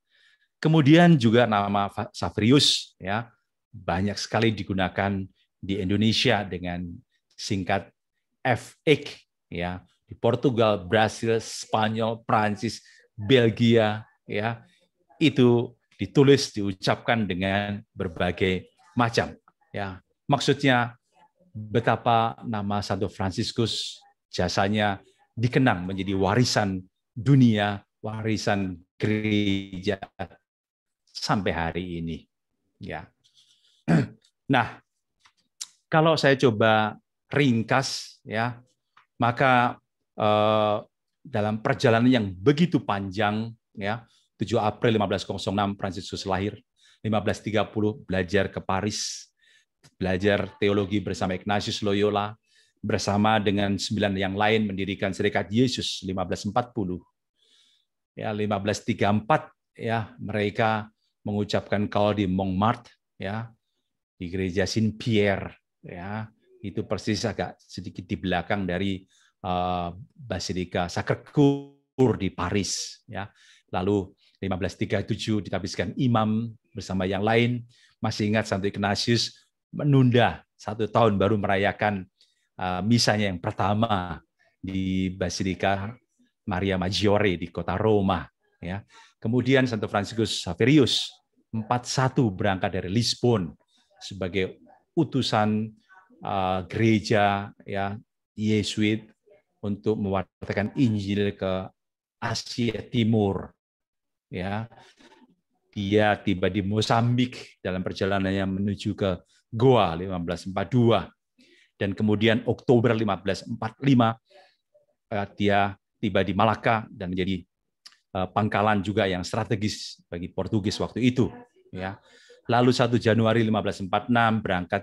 Kemudian juga nama Xaverius, ya, banyak sekali digunakan di Indonesia dengan singkat FX, ya, di Portugal, Brasil, Spanyol, Prancis, Belgia, ya, itu ditulis, diucapkan dengan berbagai macam, ya. Maksudnya betapa nama Santo Fransiskus jasanya dikenang menjadi warisan dunia, warisan gereja sampai hari ini, ya. Nah, kalau saya coba ringkas, ya, maka dalam perjalanan yang begitu panjang, ya, 7 April 1506 Fransiskus lahir, 1530 belajar ke Paris, belajar teologi bersama Ignatius Loyola, bersama dengan 9 yang lain mendirikan Serikat Yesus 1540. Ya, 1534 ya, mereka mengucapkan call di Montmartre, ya, di gereja Saint Pierre, ya, Itu persis agak sedikit di belakang dari Basilika Sacré-Cœur di Paris. Ya. Lalu 1537 ditabiskan imam bersama yang lain. Masih ingat Santo Ignatius menunda 1 tahun baru merayakan misanya yang pertama di Basilika Maria Maggiore di kota Roma. Ya. Kemudian Santo Franciscus Xaverius 41 berangkat dari Lisbon sebagai utusan gereja ya Yesuit untuk mewartakan Injil ke Asia Timur. Ya, dia tiba di Mozambik dalam perjalanannya menuju ke Goa 1542 dan kemudian Oktober 1545 dia tiba di Malaka dan menjadi pangkalan juga yang strategis bagi Portugis waktu itu. Ya, lalu 1 Januari 1546 berangkat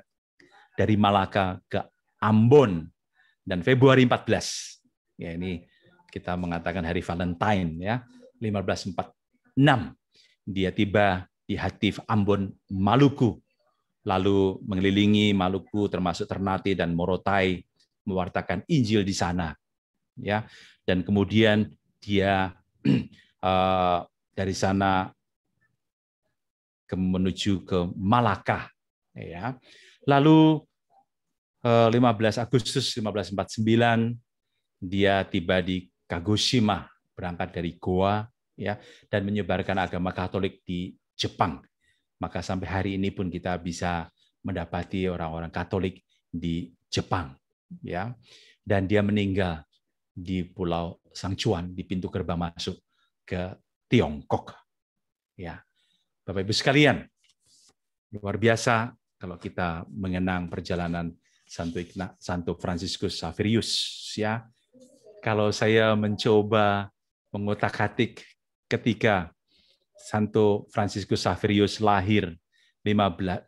dari Malaka ke Ambon dan Februari 14. Ya, ini kita mengatakan hari Valentine ya. 1546 dia tiba di Hatif Ambon, Maluku. Lalu mengelilingi Maluku termasuk Ternate dan Morotai mewartakan Injil di sana. Ya. Dan kemudian dia dari sana menuju ke Malaka ya. Lalu 15 Agustus 1549 dia tiba di Kagoshima, berangkat dari Goa ya, dan menyebarkan agama Katolik di Jepang. Maka sampai hari ini pun kita bisa mendapati orang-orang Katolik di Jepang ya. Dan dia meninggal di Pulau Sangchuan di pintu gerbang masuk ke Tiongkok. Ya. Bapak Ibu sekalian, luar biasa kalau kita mengenang perjalanan Santo Franciscus Xaverius ya. Kalau saya mencoba mengotak-atik ketika Santo Franciscus Xaverius lahir 15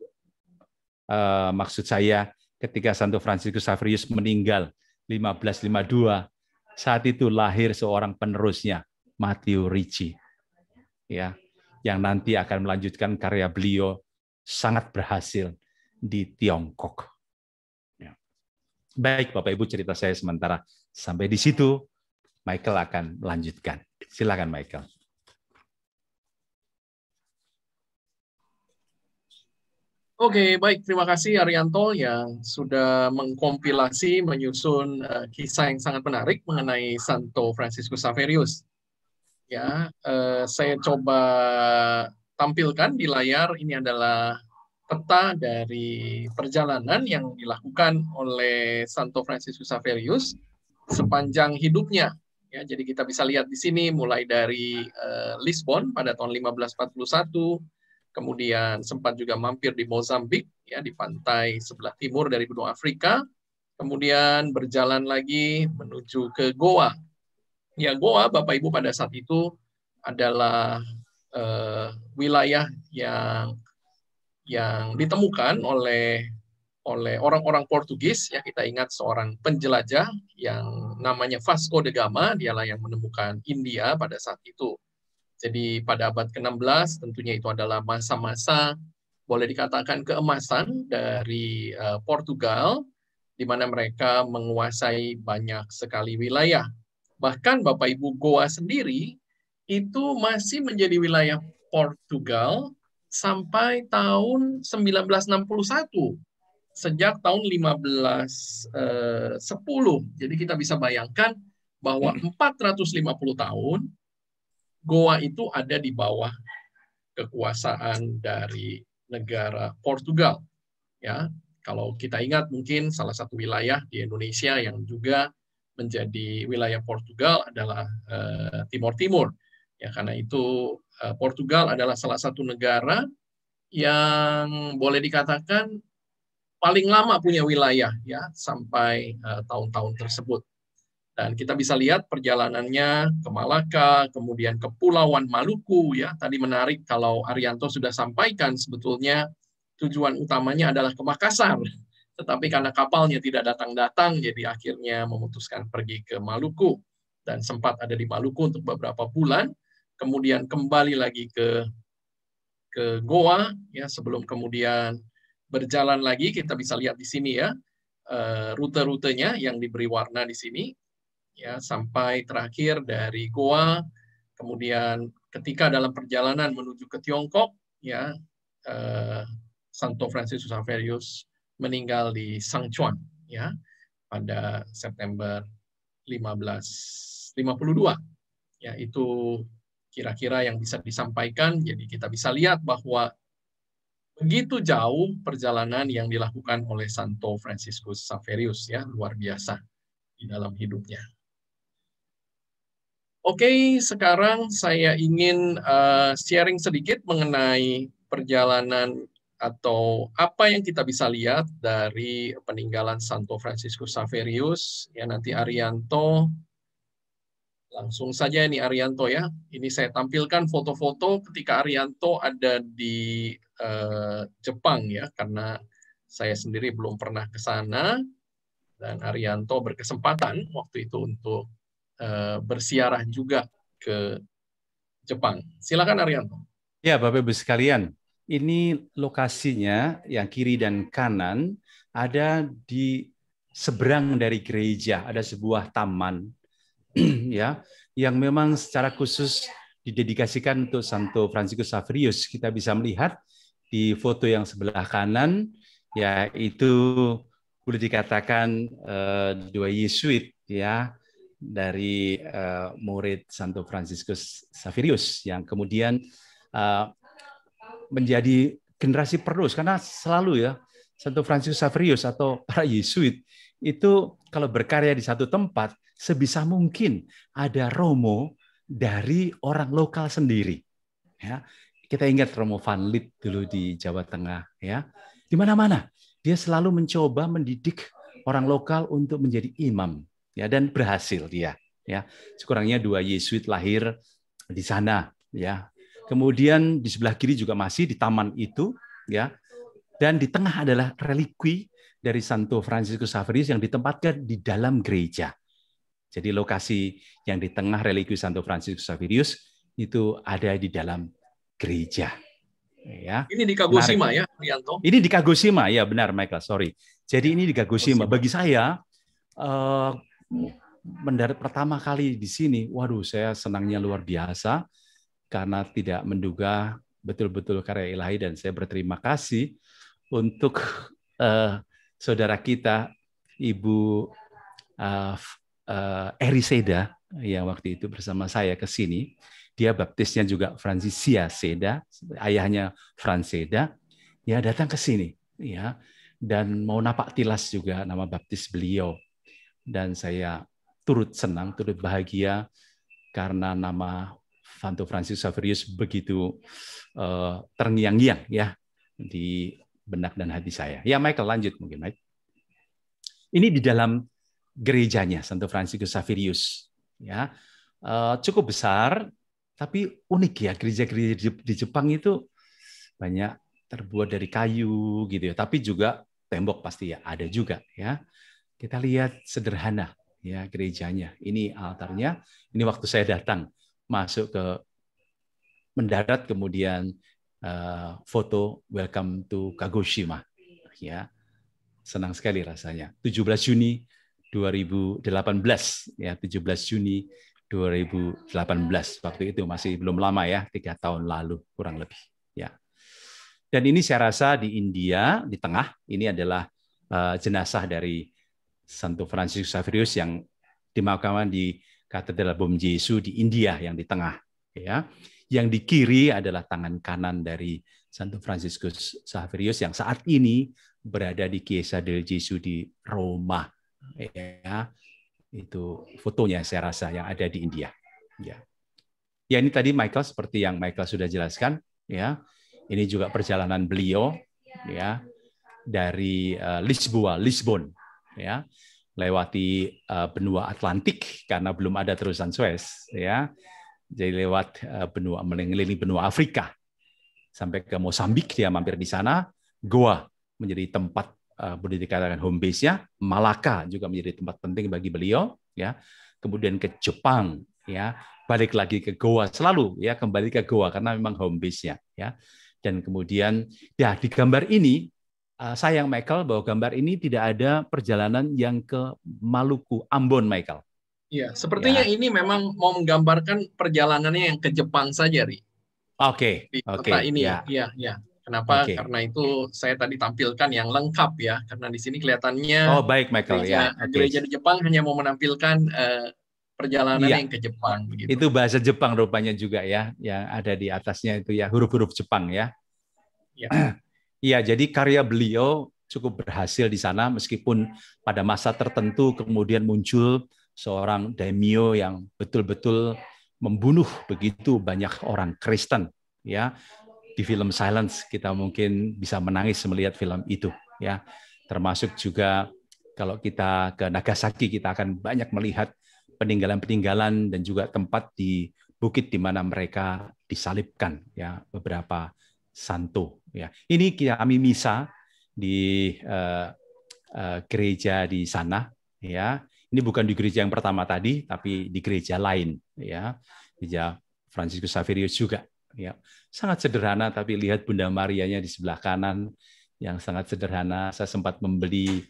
maksud saya ketika Santo Franciscus Xaverius meninggal 1552, saat itu lahir seorang penerusnya, Matteo Ricci. Ya, yang nanti akan melanjutkan karya beliau sangat berhasil di Tiongkok. Baik, Bapak Ibu, cerita saya sementara sampai di situ. Michael akan melanjutkan. Silakan, Michael. Oke, baik. Terima kasih Arianto yang sudah mengkompilasi, menyusun kisah yang sangat menarik mengenai Santo Franciscus Xaverius. Ya, saya coba tampilkan di layar. Ini adalah peta dari perjalanan yang dilakukan oleh Santo Franciscus Xaverius sepanjang hidupnya. Ya, jadi kita bisa lihat di sini mulai dari Lisbon pada tahun 1541, kemudian sempat juga mampir di Mozambik, ya, di pantai sebelah timur dari benua Afrika, kemudian berjalan lagi menuju ke Goa. Ya, Goa, Bapak Ibu, pada saat itu adalah wilayah yang ditemukan oleh orang-orang Portugis. Ya, kita ingat seorang penjelajah yang namanya Vasco da Gama, dialah yang menemukan India pada saat itu. Jadi pada abad ke-16 tentunya itu adalah masa-masa boleh dikatakan keemasan dari Portugal, di mana mereka menguasai banyak sekali wilayah. Bahkan Bapak Ibu, Goa sendiri itu masih menjadi wilayah Portugal sampai tahun 1961, sejak tahun 1510. Jadi kita bisa bayangkan bahwa 450 tahun Goa itu ada di bawah kekuasaan dari negara Portugal. Ya, kalau kita ingat mungkin salah satu wilayah di Indonesia yang juga menjadi wilayah Portugal adalah Timor Timur. Ya, karena itu Portugal adalah salah satu negara yang boleh dikatakan paling lama punya wilayah, ya, sampai tahun-tahun tersebut. Dan kita bisa lihat perjalanannya ke Malaka, kemudian ke Pulauan Maluku. Ya, tadi menarik kalau Arianto sudah sampaikan sebetulnya tujuan utamanya adalah ke Makassar. Tetapi karena kapalnya tidak datang-datang, jadi akhirnya memutuskan pergi ke Maluku. Dan sempat ada di Maluku untuk beberapa bulan. Kemudian kembali lagi ke Goa, ya, sebelum kemudian berjalan lagi. Kita bisa lihat di sini, ya, rute-rutenya yang diberi warna di sini, ya, sampai terakhir dari Goa. Kemudian ketika dalam perjalanan menuju ke Tiongkok, ya, Santo Franciscus Xaverius meninggal di Sangchuan, ya, pada September 1552. Ya, itu kira-kira yang bisa disampaikan. Jadi kita bisa lihat bahwa begitu jauh perjalanan yang dilakukan oleh Santo Franciscus Xaverius, ya, luar biasa di dalam hidupnya. Oke, sekarang saya ingin sharing sedikit mengenai perjalanan atau apa yang kita bisa lihat dari peninggalan Santo Franciscus Xaverius. Ya, nanti Arianto, langsung saja ini Arianto, ya. Ini saya tampilkan foto-foto ketika Arianto ada di Jepang, ya, karena saya sendiri belum pernah ke sana dan Arianto berkesempatan waktu itu untuk bersiarah juga ke Jepang. Silakan Arianto. Ya, Bapak Ibu sekalian, ini lokasinya yang kiri dan kanan ada di seberang dari gereja, ada sebuah taman, ya, yang memang secara khusus didedikasikan untuk Santo Franciscus Xaverius. Kita bisa melihat di foto yang sebelah kanan, yaitu boleh dikatakan dua Yesuit, ya, dari murid Santo Franciscus Xaverius yang kemudian menjadi generasi penerus, karena selalu, ya, Santo Franciscus Xaverius atau para Yesuit itu kalau berkarya di satu tempat sebisa mungkin ada romo dari orang lokal sendiri, ya. Kita ingat Romo Van Lith dulu di Jawa Tengah, ya. Di mana-mana dia selalu mencoba mendidik orang lokal untuk menjadi imam, ya, dan berhasil dia, ya. Sekurangnya dua Yesuit lahir di sana, ya. Kemudian di sebelah kiri juga masih di taman itu, ya. Dan di tengah adalah relikwi dari Santo Franciscus Xaverius yang ditempatkan di dalam gereja. Jadi lokasi yang di tengah relikwi Santo Franciscus Xaverius itu ada di dalam gereja. Ya. Ini di Kagoshima, ya, Rianto? Ini di Kagoshima, ya, benar Michael, sorry. Jadi ini di Kagoshima. Bagi saya mendarat pertama kali di sini, waduh, saya senangnya luar biasa karena tidak menduga betul-betul karya ilahi, dan saya berterima kasih untuk saudara kita Ibu Eri Seda yang waktu itu bersama saya ke sini. Dia baptisnya juga Fransisia Seda, ayahnya Frans Seda. Ya, datang ke sini, ya, dan mau napak tilas juga nama baptis beliau. Dan saya turut senang, turut bahagia karena nama Santo Franciscus Xaverius begitu terngiang-ngiang, ya, di benak dan hati saya. Ya, Michael, lanjut mungkin, Mike. Ini di dalam gerejanya Santo Franciscus Xaverius, ya, cukup besar. Tapi unik, ya, gereja-gereja di Jepang itu banyak terbuat dari kayu gitu, ya. Tapi juga tembok pasti, ya, ada juga, ya. Kita lihat sederhana, ya, gerejanya. Ini altarnya. Ini waktu saya datang masuk ke mendarat, kemudian foto welcome to Kagoshima, ya. Senang sekali rasanya. 17 Juni 2018, ya, 17 Juni 2018, waktu itu masih belum lama, ya, 3 tahun lalu kurang lebih, ya. Dan ini saya rasa di India, di tengah, ini adalah jenazah dari Santo Franciscus Xaverius yang dimakamkan di Katedral Bom Jesu di India yang di tengah, ya. Yang di kiri adalah tangan kanan dari Santo Franciscus Xaverius yang saat ini berada di Chiesa del Gesù di Roma, ya. Itu fotonya saya rasa yang ada di India, ya. Ya, ini tadi Michael, seperti yang Michael sudah jelaskan, ya. Ini juga perjalanan beliau, ya, dari Lisbon, ya, lewati benua Atlantik karena belum ada terusan Suez, ya. Jadi lewat benua, mengelilingi benua Afrika sampai ke Mozambik, dia mampir di sana. Goa menjadi tempat boleh dikatakan home base-nya. Malaka juga menjadi tempat penting bagi beliau, ya. Kemudian ke Jepang, ya, balik lagi ke Goa, selalu, ya, kembali ke Goa karena memang home base-nya, ya. Dan kemudian, ya, di gambar ini sayang Michael bahwa gambar ini tidak ada perjalanan yang ke Maluku, Ambon, Michael. Iya, sepertinya Ya. ini memang mau menggambarkan perjalanannya yang ke Jepang saja, Ri. Oke, Di oke, kota ini. ya. Iya. Kenapa? Oke. Karena itu saya tadi tampilkan yang lengkap ya. Karena di sini kelihatannya Oh, baik Michael, ya. Oke. gereja di Jepang hanya mau menampilkan perjalanan Iya. yang ke Jepang begitu. Itu bahasa Jepang rupanya juga ya, yang ada di atasnya itu ya, huruf-huruf Jepang ya. Iya. Iya, jadi karya beliau cukup berhasil di sana meskipun pada masa tertentu kemudian muncul seorang daimyo yang betul-betul membunuh begitu banyak orang Kristen ya. Di film Silence kita mungkin bisa menangis melihat film itu ya. Termasuk juga kalau kita ke Nagasaki kita akan banyak melihat peninggalan-peninggalan dan juga tempat di bukit di mana mereka disalibkan ya, beberapa santo ya. Ini kami misa di gereja di sana ya. Ini bukan di gereja yang pertama tadi tapi di gereja lain ya. Gereja Fransiskus Xaverius juga ya. Sangat sederhana tapi lihat Bunda Marianya di sebelah kanan yang sangat sederhana. Saya sempat membeli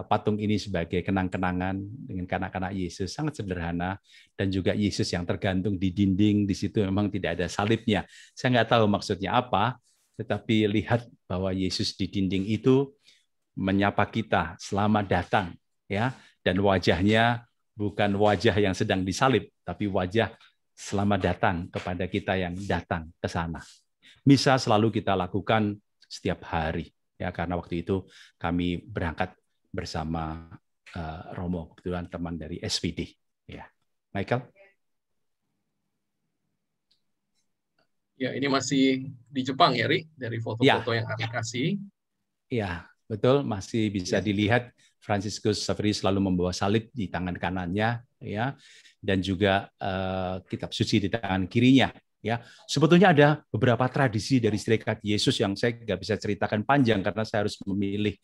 patung ini sebagai kenang-kenangan dengan kanak-kanak Yesus, sangat sederhana, dan juga Yesus yang tergantung di dinding di situ memang tidak ada salibnya. Saya nggak tahu maksudnya apa, tetapi lihat bahwa Yesus di dinding itu menyapa kita selamat datang ya, dan wajahnya bukan wajah yang sedang disalib, tapi wajah selamat datang kepada kita yang datang ke sana. Misa selalu kita lakukan setiap hari ya, karena waktu itu kami berangkat bersama Romo, kebetulan teman dari SPD ya. Michael? Ya, ini masih di Jepang ya, Ri, dari foto-foto yang kami kasih. Ya, betul, masih bisa dilihat Fransiskus Xaverius selalu membawa salib di tangan kanannya ya, dan juga kitab suci di tangan kirinya. Ya, sebetulnya ada beberapa tradisi dari Serikat Yesus yang saya nggak bisa ceritakan panjang karena saya harus memilih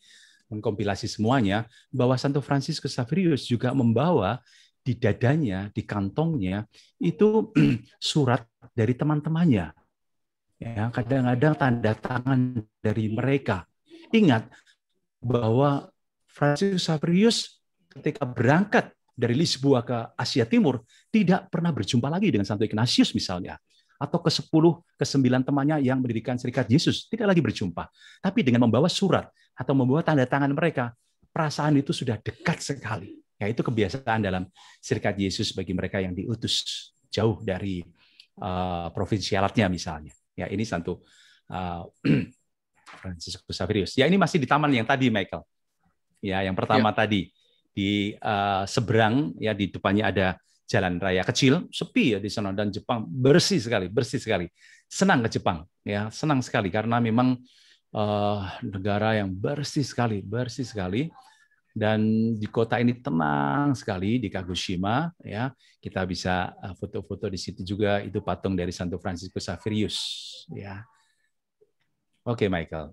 mengkompilasi semuanya, bahwa Santo Fransiskus Xaverius juga membawa di dadanya, di kantongnya itu surat dari teman-temannya. Ya, kadang-kadang tanda tangan dari mereka. Ingat bahwa Fransiskus Xaverius ketika berangkat dari Lisboa ke Asia Timur tidak pernah berjumpa lagi dengan Santo Ignatius misalnya, atau ke-10, ke-9 temannya yang mendirikan Serikat Yesus, tidak lagi berjumpa. Tapi dengan membawa surat atau membawa tanda tangan mereka, perasaan itu sudah dekat sekali. Ya, itu kebiasaan dalam Serikat Yesus bagi mereka yang diutus jauh dari provinsialatnya misalnya. Ya, ini Santo Fransiskus Xaverius. Ya, ini masih di taman yang tadi, Michael. Ya, yang pertama tadi di seberang, ya di depannya ada jalan raya kecil, sepi ya di sana, dan Jepang bersih sekali. Senang ke Jepang, ya senang sekali karena memang negara yang bersih sekali, dan di kota ini tenang sekali di Kagoshima, ya kita bisa foto-foto di situ juga, itu patung dari Santo Fransiskus Xaverius, ya. Oke, Michael.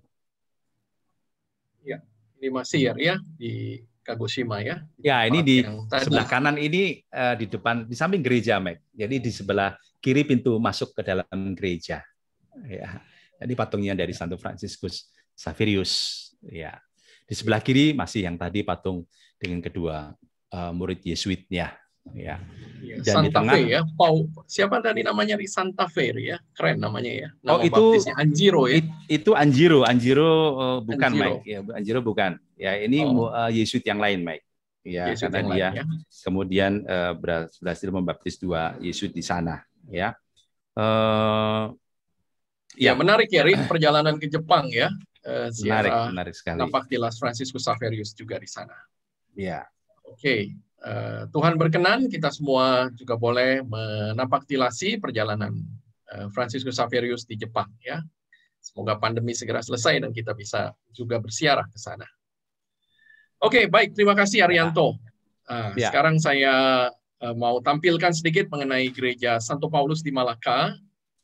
Ya, ini masih ya di Kagoshima ya. Ya, ini di sebelah kanan ini di depan, di samping gereja, Mike. Jadi di sebelah kiri pintu masuk ke dalam gereja. Ya, jadi patungnya dari Santo Fransiskus Xaverius. Ya, di sebelah kiri masih yang tadi patung dengan kedua murid Yesuitnya. Ya. Dan Santa di tengah, Fe ya. Siapa tadi namanya di Santa Fe ya? Keren namanya ya. Nama itu Anjiro ya. Itu Anjiro bukan Anjiro. Mike. Ya, Anjiro bukan. Ya, ini Yesuit yang lain, Mike. Ya, Yesuit karena dia lain, ya. Kemudian berhasil membaptis 2 Yesuit di sana, ya. Ya, menarik ya, Rik, perjalanan ke Jepang ya. Menarik sekali. Napaktilas Fransiskus Xaverius juga di sana. Ya. Oke. Tuhan berkenan, kita semua juga boleh menapaktilasi perjalanan Fransiskus Xaverius di Jepang ya. Semoga pandemi segera selesai dan kita bisa juga bersiarah ke sana. Oke, baik, terima kasih Arianto. Sekarang saya mau tampilkan sedikit mengenai gereja Santo Paulus di Malaka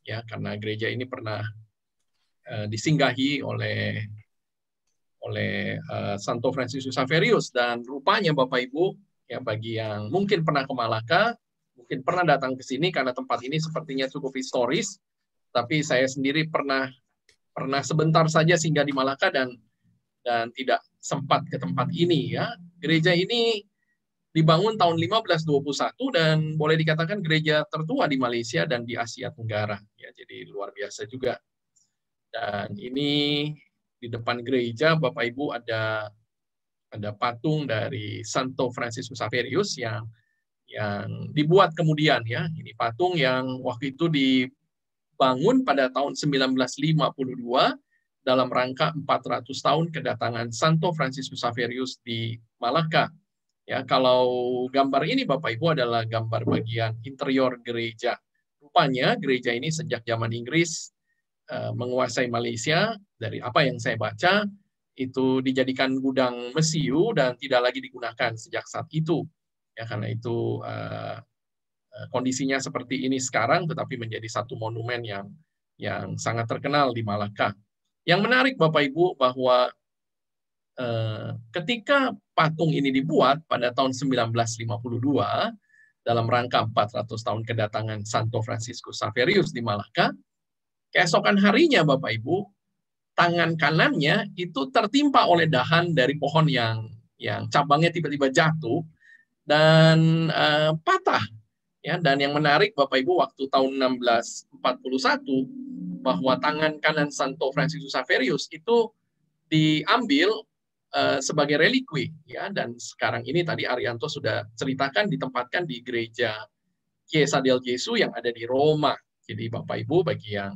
ya, karena gereja ini pernah disinggahi oleh Santo Fransiskus Xaverius, dan rupanya Bapak Ibu ya, bagi yang mungkin pernah ke Malaka, mungkin pernah datang ke sini karena tempat ini sepertinya cukup historis, tapi saya sendiri pernah sebentar saja singgah di Malaka, dan dan tidak sempat ke tempat ini ya. Gereja ini dibangun tahun 1521 dan boleh dikatakan gereja tertua di Malaysia dan di Asia Tenggara ya. Jadi luar biasa juga. Dan ini di depan gereja Bapak Ibu ada patung dari Santo Franciscus Xaverius yang dibuat kemudian ya. Ini patung yang waktu itu dibangun pada tahun 1952 dalam rangka 400 tahun kedatangan Santo Franciscus Xaverius di Malacca. Ya, kalau gambar ini Bapak Ibu adalah gambar bagian interior gereja. Rupanya gereja ini sejak zaman Inggris menguasai Malaysia, dari apa yang saya baca itu dijadikan gudang mesiu dan tidak lagi digunakan sejak saat itu. Ya, karena itu kondisinya seperti ini sekarang, tetapi menjadi satu monumen yang sangat terkenal di Malacca. Yang menarik Bapak Ibu bahwa ketika patung ini dibuat pada tahun 1952 dalam rangka 400 tahun kedatangan Santo Franciscus Xaverius di Malacca, keesokan harinya Bapak Ibu, tangan kanannya itu tertimpa oleh dahan dari pohon yang cabangnya tiba-tiba jatuh dan patah. Ya, dan yang menarik Bapak Ibu, waktu tahun 1641 bahwa tangan kanan Santo Franciscus Xaverius itu diambil sebagai relikwi ya, dan sekarang ini tadi Arianto sudah ceritakan ditempatkan di gereja Chiesa del Gesù yang ada di Roma. Jadi Bapak Ibu bagi yang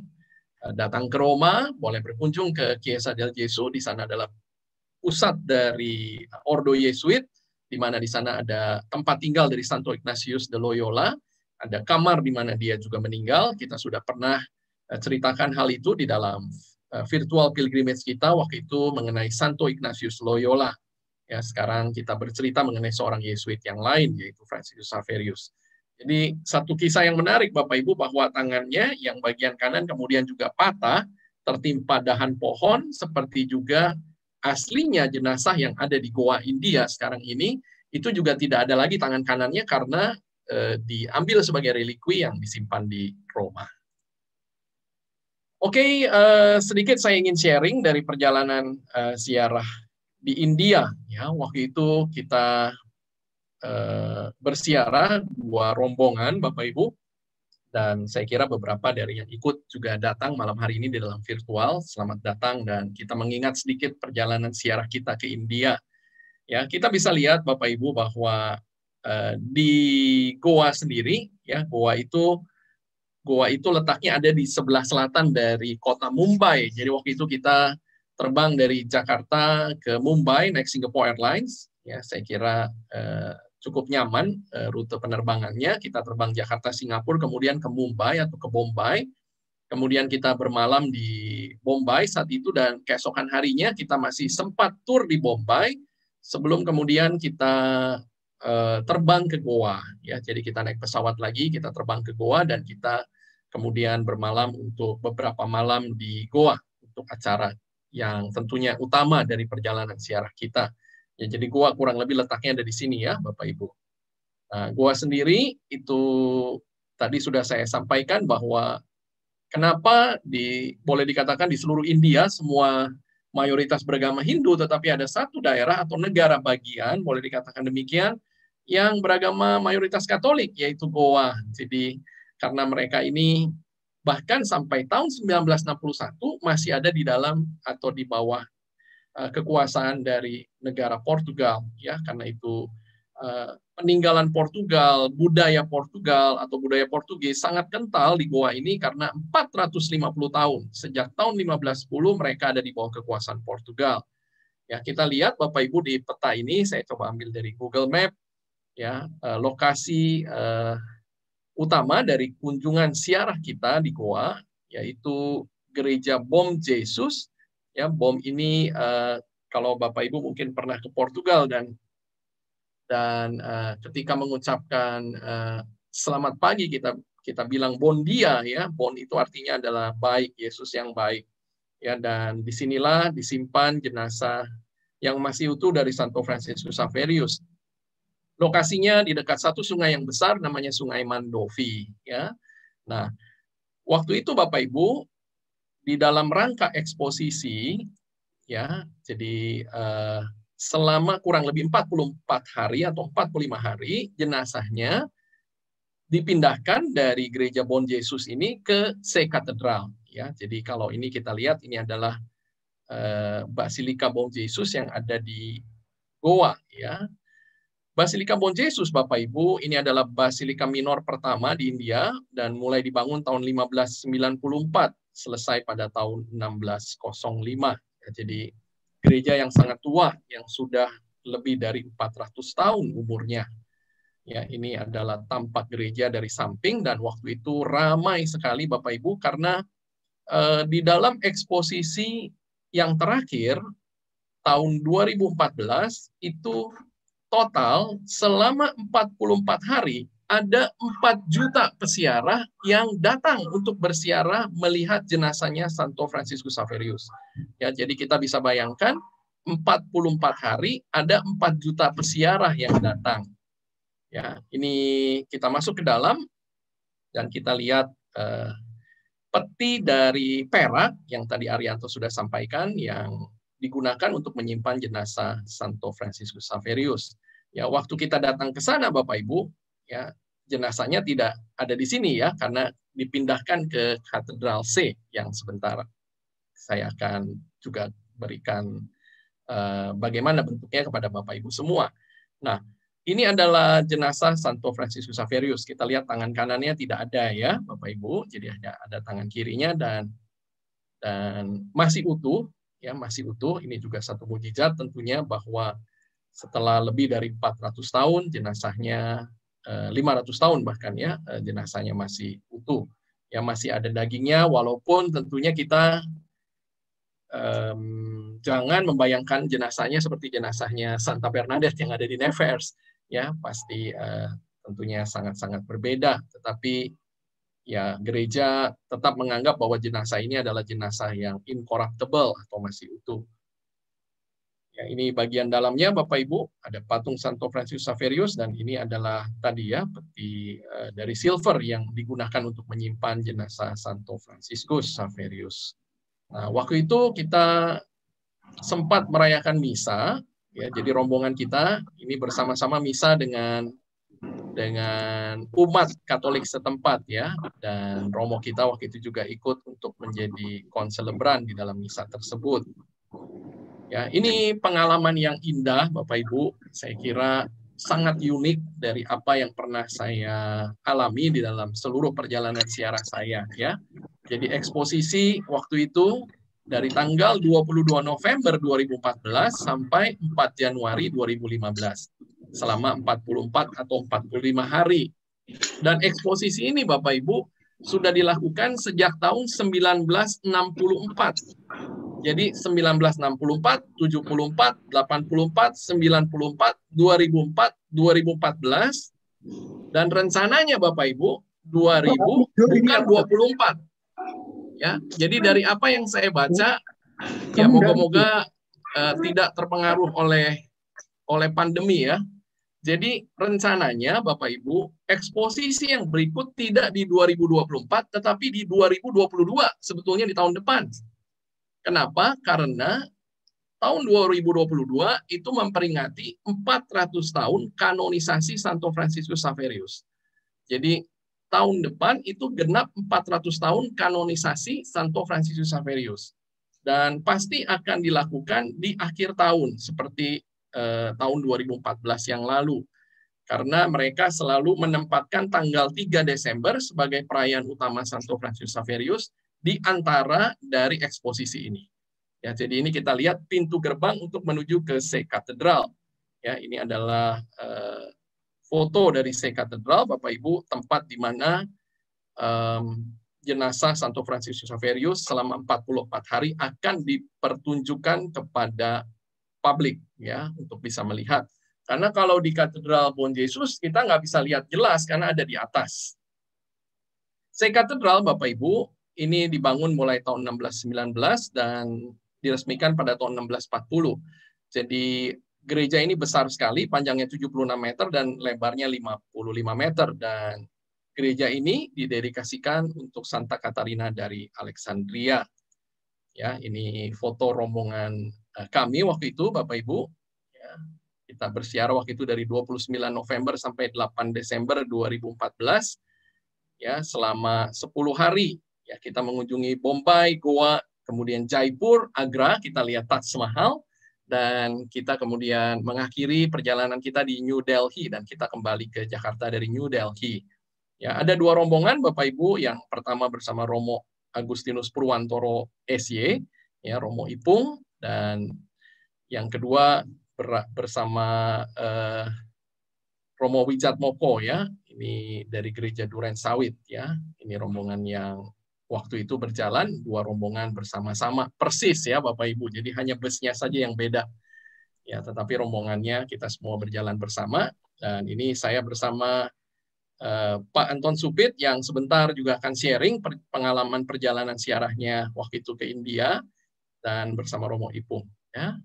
datang ke Roma boleh berkunjung ke Chiesa del Gesù. Di sana adalah pusat dari Ordo Yesuit, di mana di sana ada tempat tinggal dari Santo Ignatius de Loyola, ada kamar di mana dia juga meninggal. Kita sudah pernah ceritakan hal itu di dalam virtual pilgrimage kita waktu itu mengenai Santo Ignatius Loyola. Ya, sekarang kita bercerita mengenai seorang Yesuit yang lain, yaitu Franciscus Xaverius. Jadi satu kisah yang menarik Bapak Ibu bahwa tangannya yang bagian kanan kemudian juga patah, tertimpa dahan pohon, seperti juga aslinya jenazah yang ada di Goa India sekarang ini, itu juga tidak ada lagi tangan kanannya karena diambil sebagai relikwi yang disimpan di Roma. Oke, sedikit saya ingin sharing dari perjalanan ziarah di India. Ya, waktu itu kita berziarah 2 rombongan, Bapak Ibu, dan saya kira beberapa dari yang ikut juga datang malam hari ini di dalam virtual. Selamat datang dan kita mengingat sedikit perjalanan ziarah kita ke India. Ya, kita bisa lihat Bapak Ibu bahwa di Goa sendiri, ya, Goa itu letaknya ada di sebelah selatan dari kota Mumbai. Jadi waktu itu kita terbang dari Jakarta ke Mumbai naik Singapore Airlines. Ya, saya kira cukup nyaman rute penerbangannya. Kita terbang Jakarta Singapura, kemudian ke Mumbai atau ke Bombay. Kemudian kita bermalam di Bombay saat itu dan keesokan harinya kita masih sempat tur di Bombay sebelum kemudian kita terbang ke Goa. Ya, jadi kita naik pesawat lagi, kita terbang ke Goa dan kita kemudian bermalam untuk beberapa malam di Goa untuk acara yang tentunya utama dari perjalanan ziarah kita. Ya, jadi Goa kurang lebih letaknya ada di sini ya, Bapak Ibu. Nah, Goa sendiri itu tadi sudah saya sampaikan bahwa kenapa boleh dikatakan di seluruh India semua mayoritas beragama Hindu, tetapi ada satu daerah atau negara bagian, boleh dikatakan demikian, yang beragama mayoritas Katolik, yaitu Goa. Jadi karena mereka ini bahkan sampai tahun 1961 masih ada di dalam atau di bawah kekuasaan dari negara Portugal, ya, karena itu peninggalan Portugal, budaya Portugal atau budaya Portugis sangat kental di Goa ini karena 450 tahun sejak tahun 1510 mereka ada di bawah kekuasaan Portugal. Ya, kita lihat Bapak Ibu di peta ini, saya coba ambil dari Google Map, ya, lokasi utama dari kunjungan ziarah kita di Goa, yaitu gereja Bom Jesus. Ya, Bom ini kalau Bapak Ibu mungkin pernah ke Portugal dan ketika mengucapkan selamat pagi kita bilang bon dia, ya. Bon itu artinya adalah baik, Yesus yang baik. Ya, dan disinilah disimpan jenazah yang masih utuh dari Santo Franciscus Xaverius. Lokasinya di dekat satu sungai yang besar namanya Sungai Mandovi, ya. Nah, waktu itu Bapak Ibu di dalam rangka eksposisi ya. Jadi selama kurang lebih 44 hari atau 45 hari jenazahnya dipindahkan dari gereja Bon Jesus ini ke C Katedral, ya. Jadi kalau ini kita lihat, ini adalah Basilika Bon Jesus yang ada di Goa, ya. Basilika Bon Jesus, Bapak Ibu, ini adalah basilika minor pertama di India dan mulai dibangun tahun 1594, selesai pada tahun 1605. Ya, jadi gereja yang sangat tua, yang sudah lebih dari 400 tahun umurnya. Ya, ini adalah tampak gereja dari samping, dan waktu itu ramai sekali Bapak Ibu karena di dalam eksposisi yang terakhir tahun 2014 itu total selama 44 hari ada 4 juta peziarah yang datang untuk berziarah melihat jenazahnya Santo Fransiskus Xaverius. Ya, jadi kita bisa bayangkan 44 hari ada 4 juta peziarah yang datang. Ya, ini kita masuk ke dalam dan kita lihat peti dari perak yang tadi Arianto sudah sampaikan yang digunakan untuk menyimpan jenazah Santo Fransiskus Xaverius. Ya, waktu kita datang ke sana Bapak Ibu, ya, jenazahnya tidak ada di sini ya, karena dipindahkan ke Katedral C yang sebentar saya akan juga berikan bagaimana bentuknya kepada Bapak Ibu semua. Nah, ini adalah jenazah Santo Fransiskus Xaverius. Kita lihat tangan kanannya tidak ada ya Bapak Ibu, jadi ada tangan kirinya dan masih utuh. Ya, masih utuh. Ini juga satu mukjizat tentunya bahwa setelah lebih dari 400 tahun jenazahnya 500 tahun bahkan ya jenazahnya masih utuh. Ya, masih ada dagingnya walaupun tentunya kita jangan membayangkan jenazahnya seperti jenazahnya Santa Bernadette yang ada di Nevers ya, pasti tentunya sangat-sangat berbeda, tetapi ya, gereja tetap menganggap bahwa jenazah ini adalah jenazah yang incorruptible atau masih utuh. Ya, ini bagian dalamnya Bapak Ibu, ada patung Santo Fransiskus Xaverius dan ini adalah tadi ya peti dari silver yang digunakan untuk menyimpan jenazah Santo Fransiskus Xaverius. Nah, waktu itu kita sempat merayakan misa, ya, jadi rombongan kita ini bersama-sama misa dengan umat Katolik setempat ya, dan romo kita waktu itu juga ikut untuk menjadi konselebran di dalam misa tersebut. Ya, ini pengalaman yang indah Bapak Ibu, saya kira sangat unik dari apa yang pernah saya alami di dalam seluruh perjalanan ziarah saya ya. Jadi eksposisi waktu itu dari tanggal 22 November 2014 sampai 4 Januari 2015. Selama 44 atau 45 hari. Dan eksposisi ini Bapak Ibu sudah dilakukan sejak tahun 1964. Jadi 1964, 74, 84, 94, 2004, 2014 dan rencananya Bapak Ibu 2000 bukan 24. Ya, jadi dari apa yang saya baca ya moga-moga tidak terpengaruh oleh pandemi ya. Jadi rencananya Bapak Ibu, eksposisi yang berikut tidak di 2024, tetapi di 2022, sebetulnya di tahun depan. Kenapa? Karena tahun 2022 itu memperingati 400 tahun kanonisasi Santo Fransiskus Xaverius. Jadi tahun depan itu genap 400 tahun kanonisasi Santo Fransiskus Xaverius. Dan pasti akan dilakukan di akhir tahun, seperti tahun 2014 yang lalu. Karena mereka selalu menempatkan tanggal 3 Desember sebagai perayaan utama Santo Fransiskus Xaverius di antara dari eksposisi ini. Ya, jadi ini kita lihat pintu gerbang untuk menuju ke C Katedral. Ya, ini adalah foto dari C Katedral, Bapak Ibu, tempat di mana jenazah Santo Fransiskus Xaverius selama 44 hari akan dipertunjukkan kepada publik ya untuk bisa melihat. Karena kalau di Katedral Bon Jesus kita nggak bisa lihat jelas karena ada di atas. C Katedral Bapak Ibu ini dibangun mulai tahun 1619 dan diresmikan pada tahun 1640. Jadi gereja ini besar sekali, panjangnya 76 meter dan lebarnya 55 meter dan gereja ini didedikasikan untuk Santa Katarina dari Alexandria. Ya, ini foto rombongan kami waktu itu, Bapak Ibu. Ya, kita bersiara waktu itu dari 29 November sampai 8 Desember 2014. Ya, selama 10 hari ya kita mengunjungi Bombay, Goa, kemudian Jaipur, Agra, kita lihat Taj Mahal, dan kita kemudian mengakhiri perjalanan kita di New Delhi dan kita kembali ke Jakarta dari New Delhi. Ya, ada 2 rombongan Bapak Ibu. Yang pertama bersama Romo Agustinus Purwantoro SY, ya, Romo Ipung, dan yang kedua bersama Romo Wijatmoko, ya, ini dari Gereja Duren Sawit, ya. Ini rombongan yang waktu itu berjalan 2 rombongan bersama-sama persis, ya Bapak Ibu. Jadi hanya busnya saja yang beda, ya, tetapi rombongannya kita semua berjalan bersama. Dan ini saya bersama Pak Anton Supit yang sebentar juga akan sharing pengalaman perjalanan siarahnya waktu itu ke India, dan bersama Romo Ipung, ya.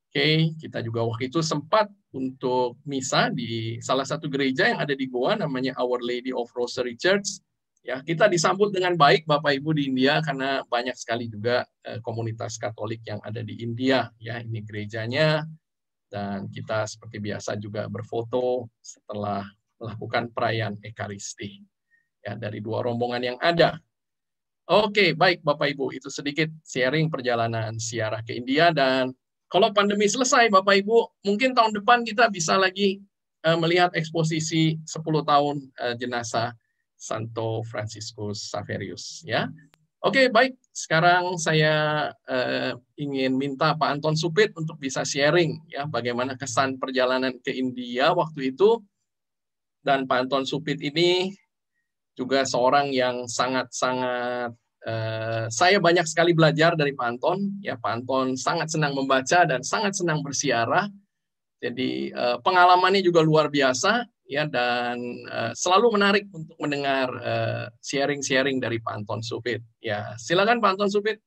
Oke, kita juga waktu itu sempat untuk misa di salah satu gereja yang ada di Goa, namanya Our Lady of Rosary Church. Ya, kita disambut dengan baik Bapak Ibu di India karena banyak sekali juga komunitas Katolik yang ada di India. Ya, ini gerejanya, dan kita seperti biasa juga berfoto setelah melakukan perayaan Ekaristi, ya, dari 2 rombongan yang ada. Oke, baik Bapak Ibu, itu sedikit sharing perjalanan siarah ke India. Dan kalau pandemi selesai Bapak Ibu, mungkin tahun depan kita bisa lagi melihat eksposisi 10 tahun jenazah Santo Franciscus Xaverius, ya. Oke, baik. Sekarang saya ingin minta Pak Anton Supit untuk bisa sharing, ya, bagaimana kesan perjalanan ke India waktu itu. Dan Pak Anton Supit ini juga seorang yang sangat-sangat, saya banyak sekali belajar dari Pak Anton. Ya, Pak Anton sangat senang membaca dan sangat senang bersiarah. Jadi pengalamannya juga luar biasa, ya, dan selalu menarik untuk mendengar sharing-sharing dari Pak Anton Supit. Ya, silakan Pak Anton Supit.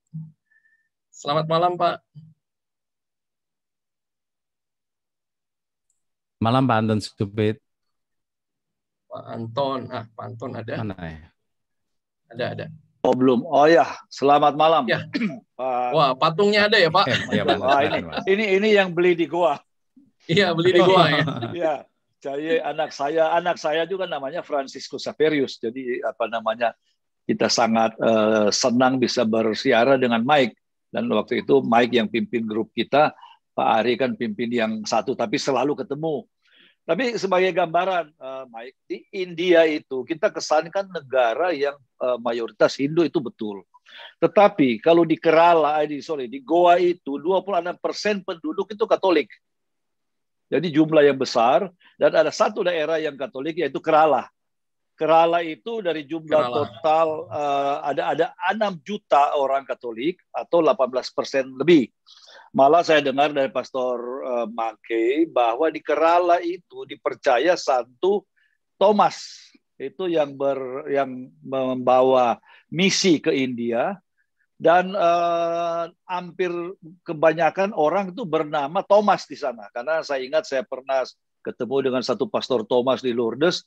Selamat malam, Pak. Malam Pak Anton Supit. Pak Anton, Pak Anton ada? Mana ya? Ada. Oh belum. Oh ya, selamat malam. Ya. Pak. Wah, patungnya ada ya Pak? Ya, Pak. Wah, ini yang beli di Goa. Iya, beli di Goa ya. Iya. Jadi anak saya juga namanya Franciscus Xaverius. Jadi kita sangat senang bisa bersiara dengan Mike. Dan waktu itu Mike yang pimpin grup kita, Pak Ari kan pimpin yang satu, tapi selalu ketemu. Tapi sebagai gambaran, Mike, di India itu kita kesankan negara yang mayoritas Hindu itu betul. Tetapi kalau di di Goa itu 26% penduduk itu Katolik. Jadi jumlah yang besar, dan ada satu daerah yang Katolik yaitu Kerala. Kerala itu dari jumlah total ada 6 juta orang Katolik atau 18% lebih. Malah saya dengar dari Pastor Mangke bahwa di Kerala itu dipercaya Santo Thomas itu yang membawa misi ke India, dan hampir kebanyakan orang itu bernama Thomas di sana. Karena saya ingat saya pernah ketemu dengan satu Pastor Thomas di Lourdes.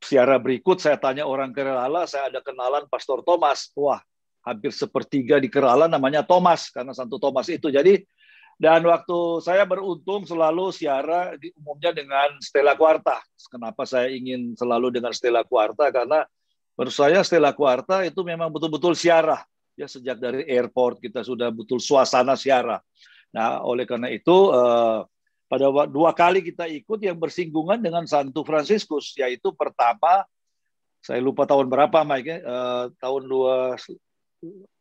Siara berikut saya tanya orang Kerala, saya ada kenalan Pastor Thomas. Wah, hampir sepertiga di Kerala namanya Thomas karena Santo Thomas itu. Jadi, dan waktu saya beruntung selalu siara umumnya dengan Stella Quarta. Kenapa saya ingin selalu dengan Stella Quarta? Karena menurut saya Stella Quarta itu memang betul-betul siara. Ya, sejak dari airport kita sudah betul suasana siara. Nah, oleh karena itu pada 2 kali kita ikut yang bersinggungan dengan Santo Franciscus, yaitu pertama saya lupa tahun berapa Mike, tahun 2018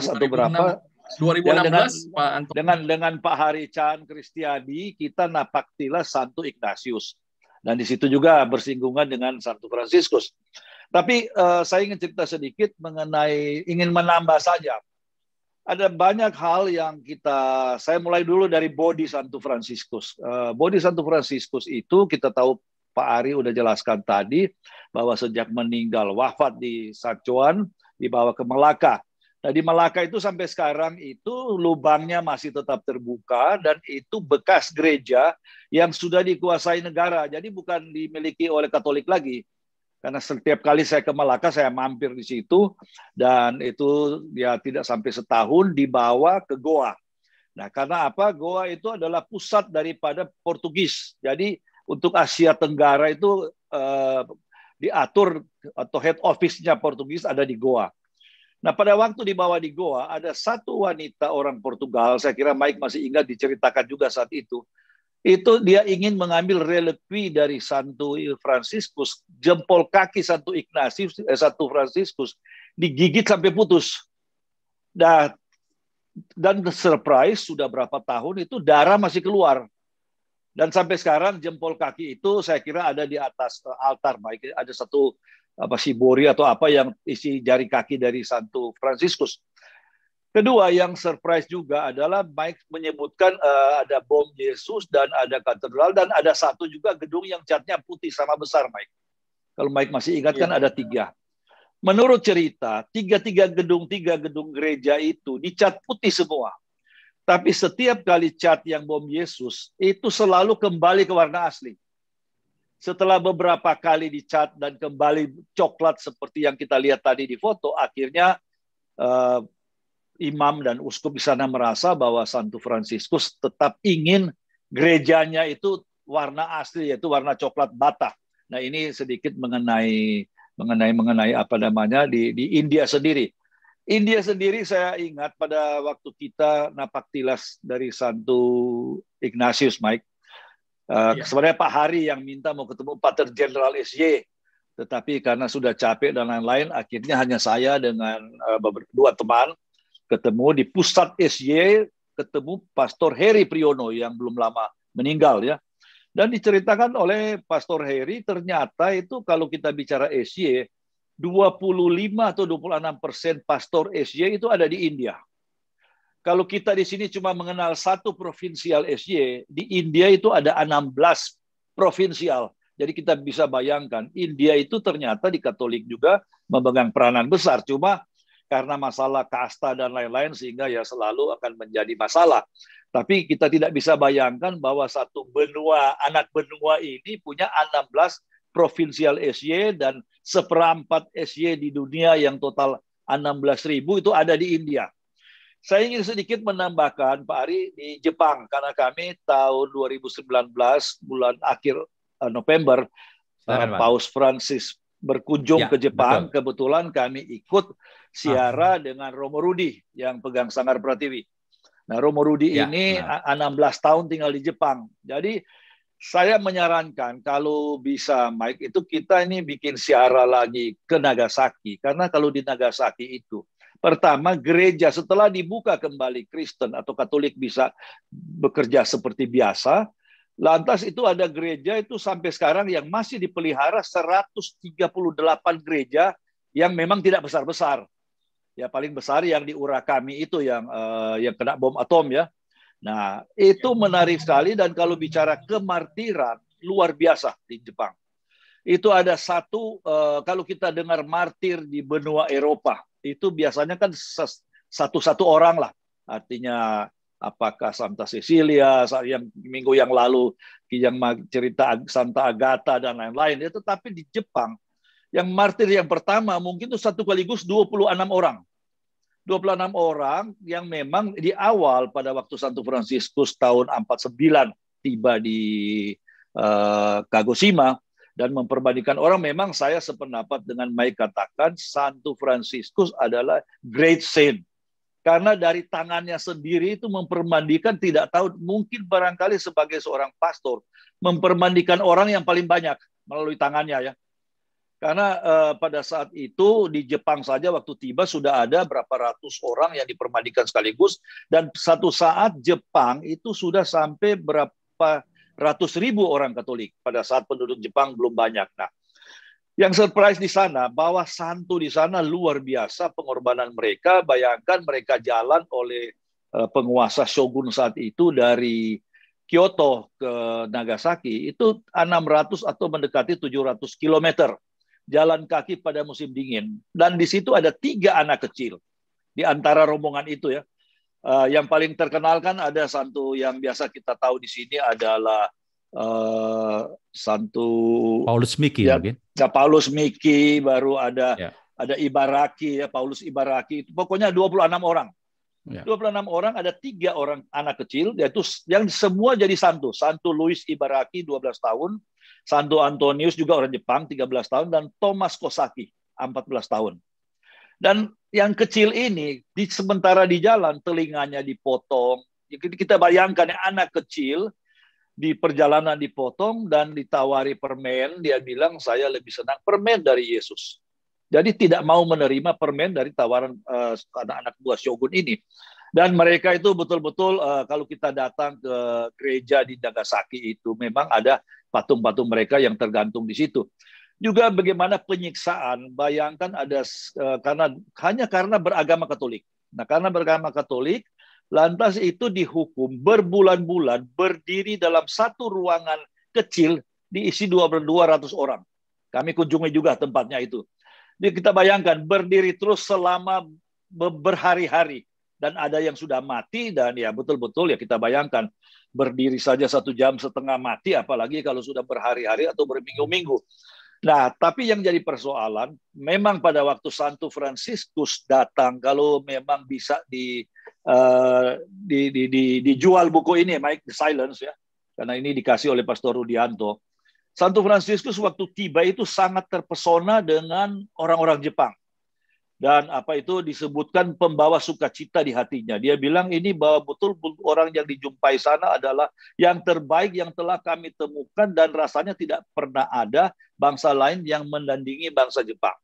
atau berapa? 2016 Pak Anton. Dengan Pak Hari Chan Kristiadi kita napaktilah Santo Ignatius, dan di situ juga bersinggungan dengan Santo Franciscus. Tapi saya ingin cerita sedikit mengenai, ingin menambah saja. Ada banyak hal yang saya mulai dulu dari body Santo Franciscus. Body Santo Franciscus itu kita tahu Pak Ari udah jelaskan tadi bahwa sejak meninggal wafat di Sacuan dibawa ke Melaka. Nah, di Melaka itu sampai sekarang itu lubangnya masih tetap terbuka, dan itu bekas gereja yang sudah dikuasai negara. Jadi bukan dimiliki oleh Katolik lagi. Karena setiap kali saya ke Malaka, saya mampir di situ, dan itu ya tidak sampai setahun dibawa ke Goa. Nah, karena apa? Goa itu adalah pusat daripada Portugis. Jadi untuk Asia Tenggara itu diatur atau head office-nya Portugis ada di Goa. Nah, pada waktu dibawa di Goa, ada satu wanita orang Portugal, saya kira Mike masih ingat, diceritakan juga saat itu dia ingin mengambil relikwi dari Santo Franciscus, jempol kaki Santo Franciscus digigit sampai putus. Dan surprise, sudah berapa tahun itu darah masih keluar. Dan sampai sekarang jempol kaki itu saya kira ada di atas altar, Mike. Ada satu sibori atau apa yang isi jari kaki dari Santo Franciscus. Kedua, yang surprise juga adalah Mike menyebutkan ada bom Yesus dan ada katedral, dan ada satu juga gedung yang catnya putih sama besar, Mike. Kalau Mike masih ingat kan ada 3. Menurut cerita, tiga gedung gereja itu dicat putih semua. Tapi setiap kali cat yang bom Yesus, itu selalu kembali ke warna asli. Setelah beberapa kali dicat dan kembali coklat seperti yang kita lihat tadi di foto, akhirnya imam dan uskup di sana merasa bahwa Santo Franciscus tetap ingin gerejanya itu warna asli, yaitu warna coklat bata. Nah, ini sedikit mengenai apa namanya di India sendiri. India sendiri saya ingat pada waktu kita napak tilas dari Santo Ignatius, Mike. Sebenarnya Pak Hari yang minta mau ketemu Pater Jenderal SY, tetapi karena sudah capek dan lain-lain, akhirnya hanya saya dengan dua teman ketemu di pusat SY, ketemu Pastor Heri Priyono yang belum lama meninggal ya. Dan diceritakan oleh Pastor Heri, ternyata itu kalau kita bicara SY, 25 atau 26% pastor SY itu ada di India. Kalau kita di sini cuma mengenal satu provinsial SY, di India itu ada 16 provinsial. Jadi kita bisa bayangkan, India itu ternyata di Katolik juga memegang peranan besar. Cuma karena masalah kasta dan lain-lain sehingga ya selalu akan menjadi masalah. Tapi kita tidak bisa bayangkan bahwa satu benua, anak benua ini punya 16 provinsial SY dan 1/4 SY di dunia yang total 16.000 itu ada di India. Saya ingin sedikit menambahkan, Pak Ari, di Jepang, karena kami tahun 2019 bulan akhir November, Paus Francis berkunjung ke Jepang. Betul. Kebetulan kami ikut siara dengan Romo Rudi yang pegang Sanggar Pratiwi. Nah, Romo Rudi ini 16 tahun tinggal di Jepang. Jadi saya menyarankan kalau bisa, Mike, itu kita ini bikin siara lagi ke Nagasaki. Karena kalau di Nagasaki itu, pertama gereja setelah dibuka kembali Kristen atau Katolik bisa bekerja seperti biasa. Lantas itu ada gereja itu sampai sekarang yang masih dipelihara 138 gereja yang memang tidak besar-besar. Ya paling besar yang di Urakami itu yang kena bom atom ya. Nah, itu menarik sekali, dan kalau bicara kemartiran luar biasa di Jepang. Itu ada satu kalau kita dengar martir di benua Eropa, itu biasanya kan satu orang lah. Artinya apakah Santa Cecilia yang minggu yang lalu yang cerita Santa Agatha dan lain-lain. Ya, tetapi di Jepang yang martir yang pertama mungkin itu satu sekaligus 26 orang. 26 orang yang memang di awal pada waktu Santo Franciscus tahun 49 tiba di Kagoshima dan memperbandingkan orang, memang saya sependapat dengan Mike katakan Santo Franciscus adalah great saint. Karena dari tangannya sendiri itu memperbandingkan, tidak tahu, mungkin barangkali sebagai seorang pastor, memperbandingkan orang yang paling banyak melalui tangannya ya. Karena pada saat itu di Jepang saja waktu tiba sudah ada berapa ratus orang yang dipermandikan sekaligus, dan satu saat Jepang itu sudah sampai berapa ratus ribu orang Katolik pada saat penduduk Jepang belum banyak. Nah, yang surprise di sana bahwa santo di sana luar biasa pengorbanan mereka. Bayangkan mereka jalan oleh penguasa shogun saat itu dari Kyoto ke Nagasaki itu 600 atau mendekati 700 kilometer. Jalan kaki pada musim dingin. Dan di situ ada 3 anak kecil. Di antara rombongan itu ya. Yang paling terkenal kan ada santo yang biasa kita tahu di sini adalah Santo Paulus Miki ya, mungkin. Ya, Paulus Miki, baru ada Ya. Ibaraki ya, Paulus Ibaraki, pokoknya 26 orang. Ya. 26 orang, ada 3 orang anak kecil, yaitu yang semua jadi santo. Santo Louis Ibaraki 12 tahun, Santo Antonius juga orang Jepang 13 tahun, dan Thomas Kosaki 14 tahun. Dan yang kecil ini, sementara di jalan telinganya dipotong. Kita bayangkan ya, anak kecil di perjalanan dipotong dan ditawari permen, dia bilang saya lebih senang permen dari Yesus. Jadi tidak mau menerima permen dari tawaran anak-anak buah shogun ini. Dan mereka itu betul-betul kalau kita datang ke gereja di Nagasaki itu memang ada patung-patung mereka yang tergantung di situ. Juga bagaimana penyiksaan, bayangkan ada karena beragama Katolik. Nah, karena beragama Katolik, lantas itu dihukum berbulan-bulan berdiri dalam satu ruangan kecil diisi 200 orang. Kami kunjungi juga tempatnya itu. Jadi kita bayangkan berdiri terus selama berhari-hari, dan ada yang sudah mati, dan ya betul-betul ya kita bayangkan berdiri saja 1,5 jam mati, apalagi kalau sudah berhari-hari atau berminggu-minggu. Nah, tapi yang jadi persoalan, memang pada waktu Santo Fransiskus datang, kalau memang bisa dijual buku ini, Mike, The Silence ya, karena ini dikasih oleh Pastor Rudianto. Santo Fransiskus waktu tiba itu sangat terpesona dengan orang-orang Jepang. Dan apa itu disebutkan pembawa sukacita di hatinya. Dia bilang ini bahwa betul orang yang dijumpai sana adalah yang terbaik yang telah kami temukan, dan rasanya tidak pernah ada bangsa lain yang menandingi bangsa Jepang.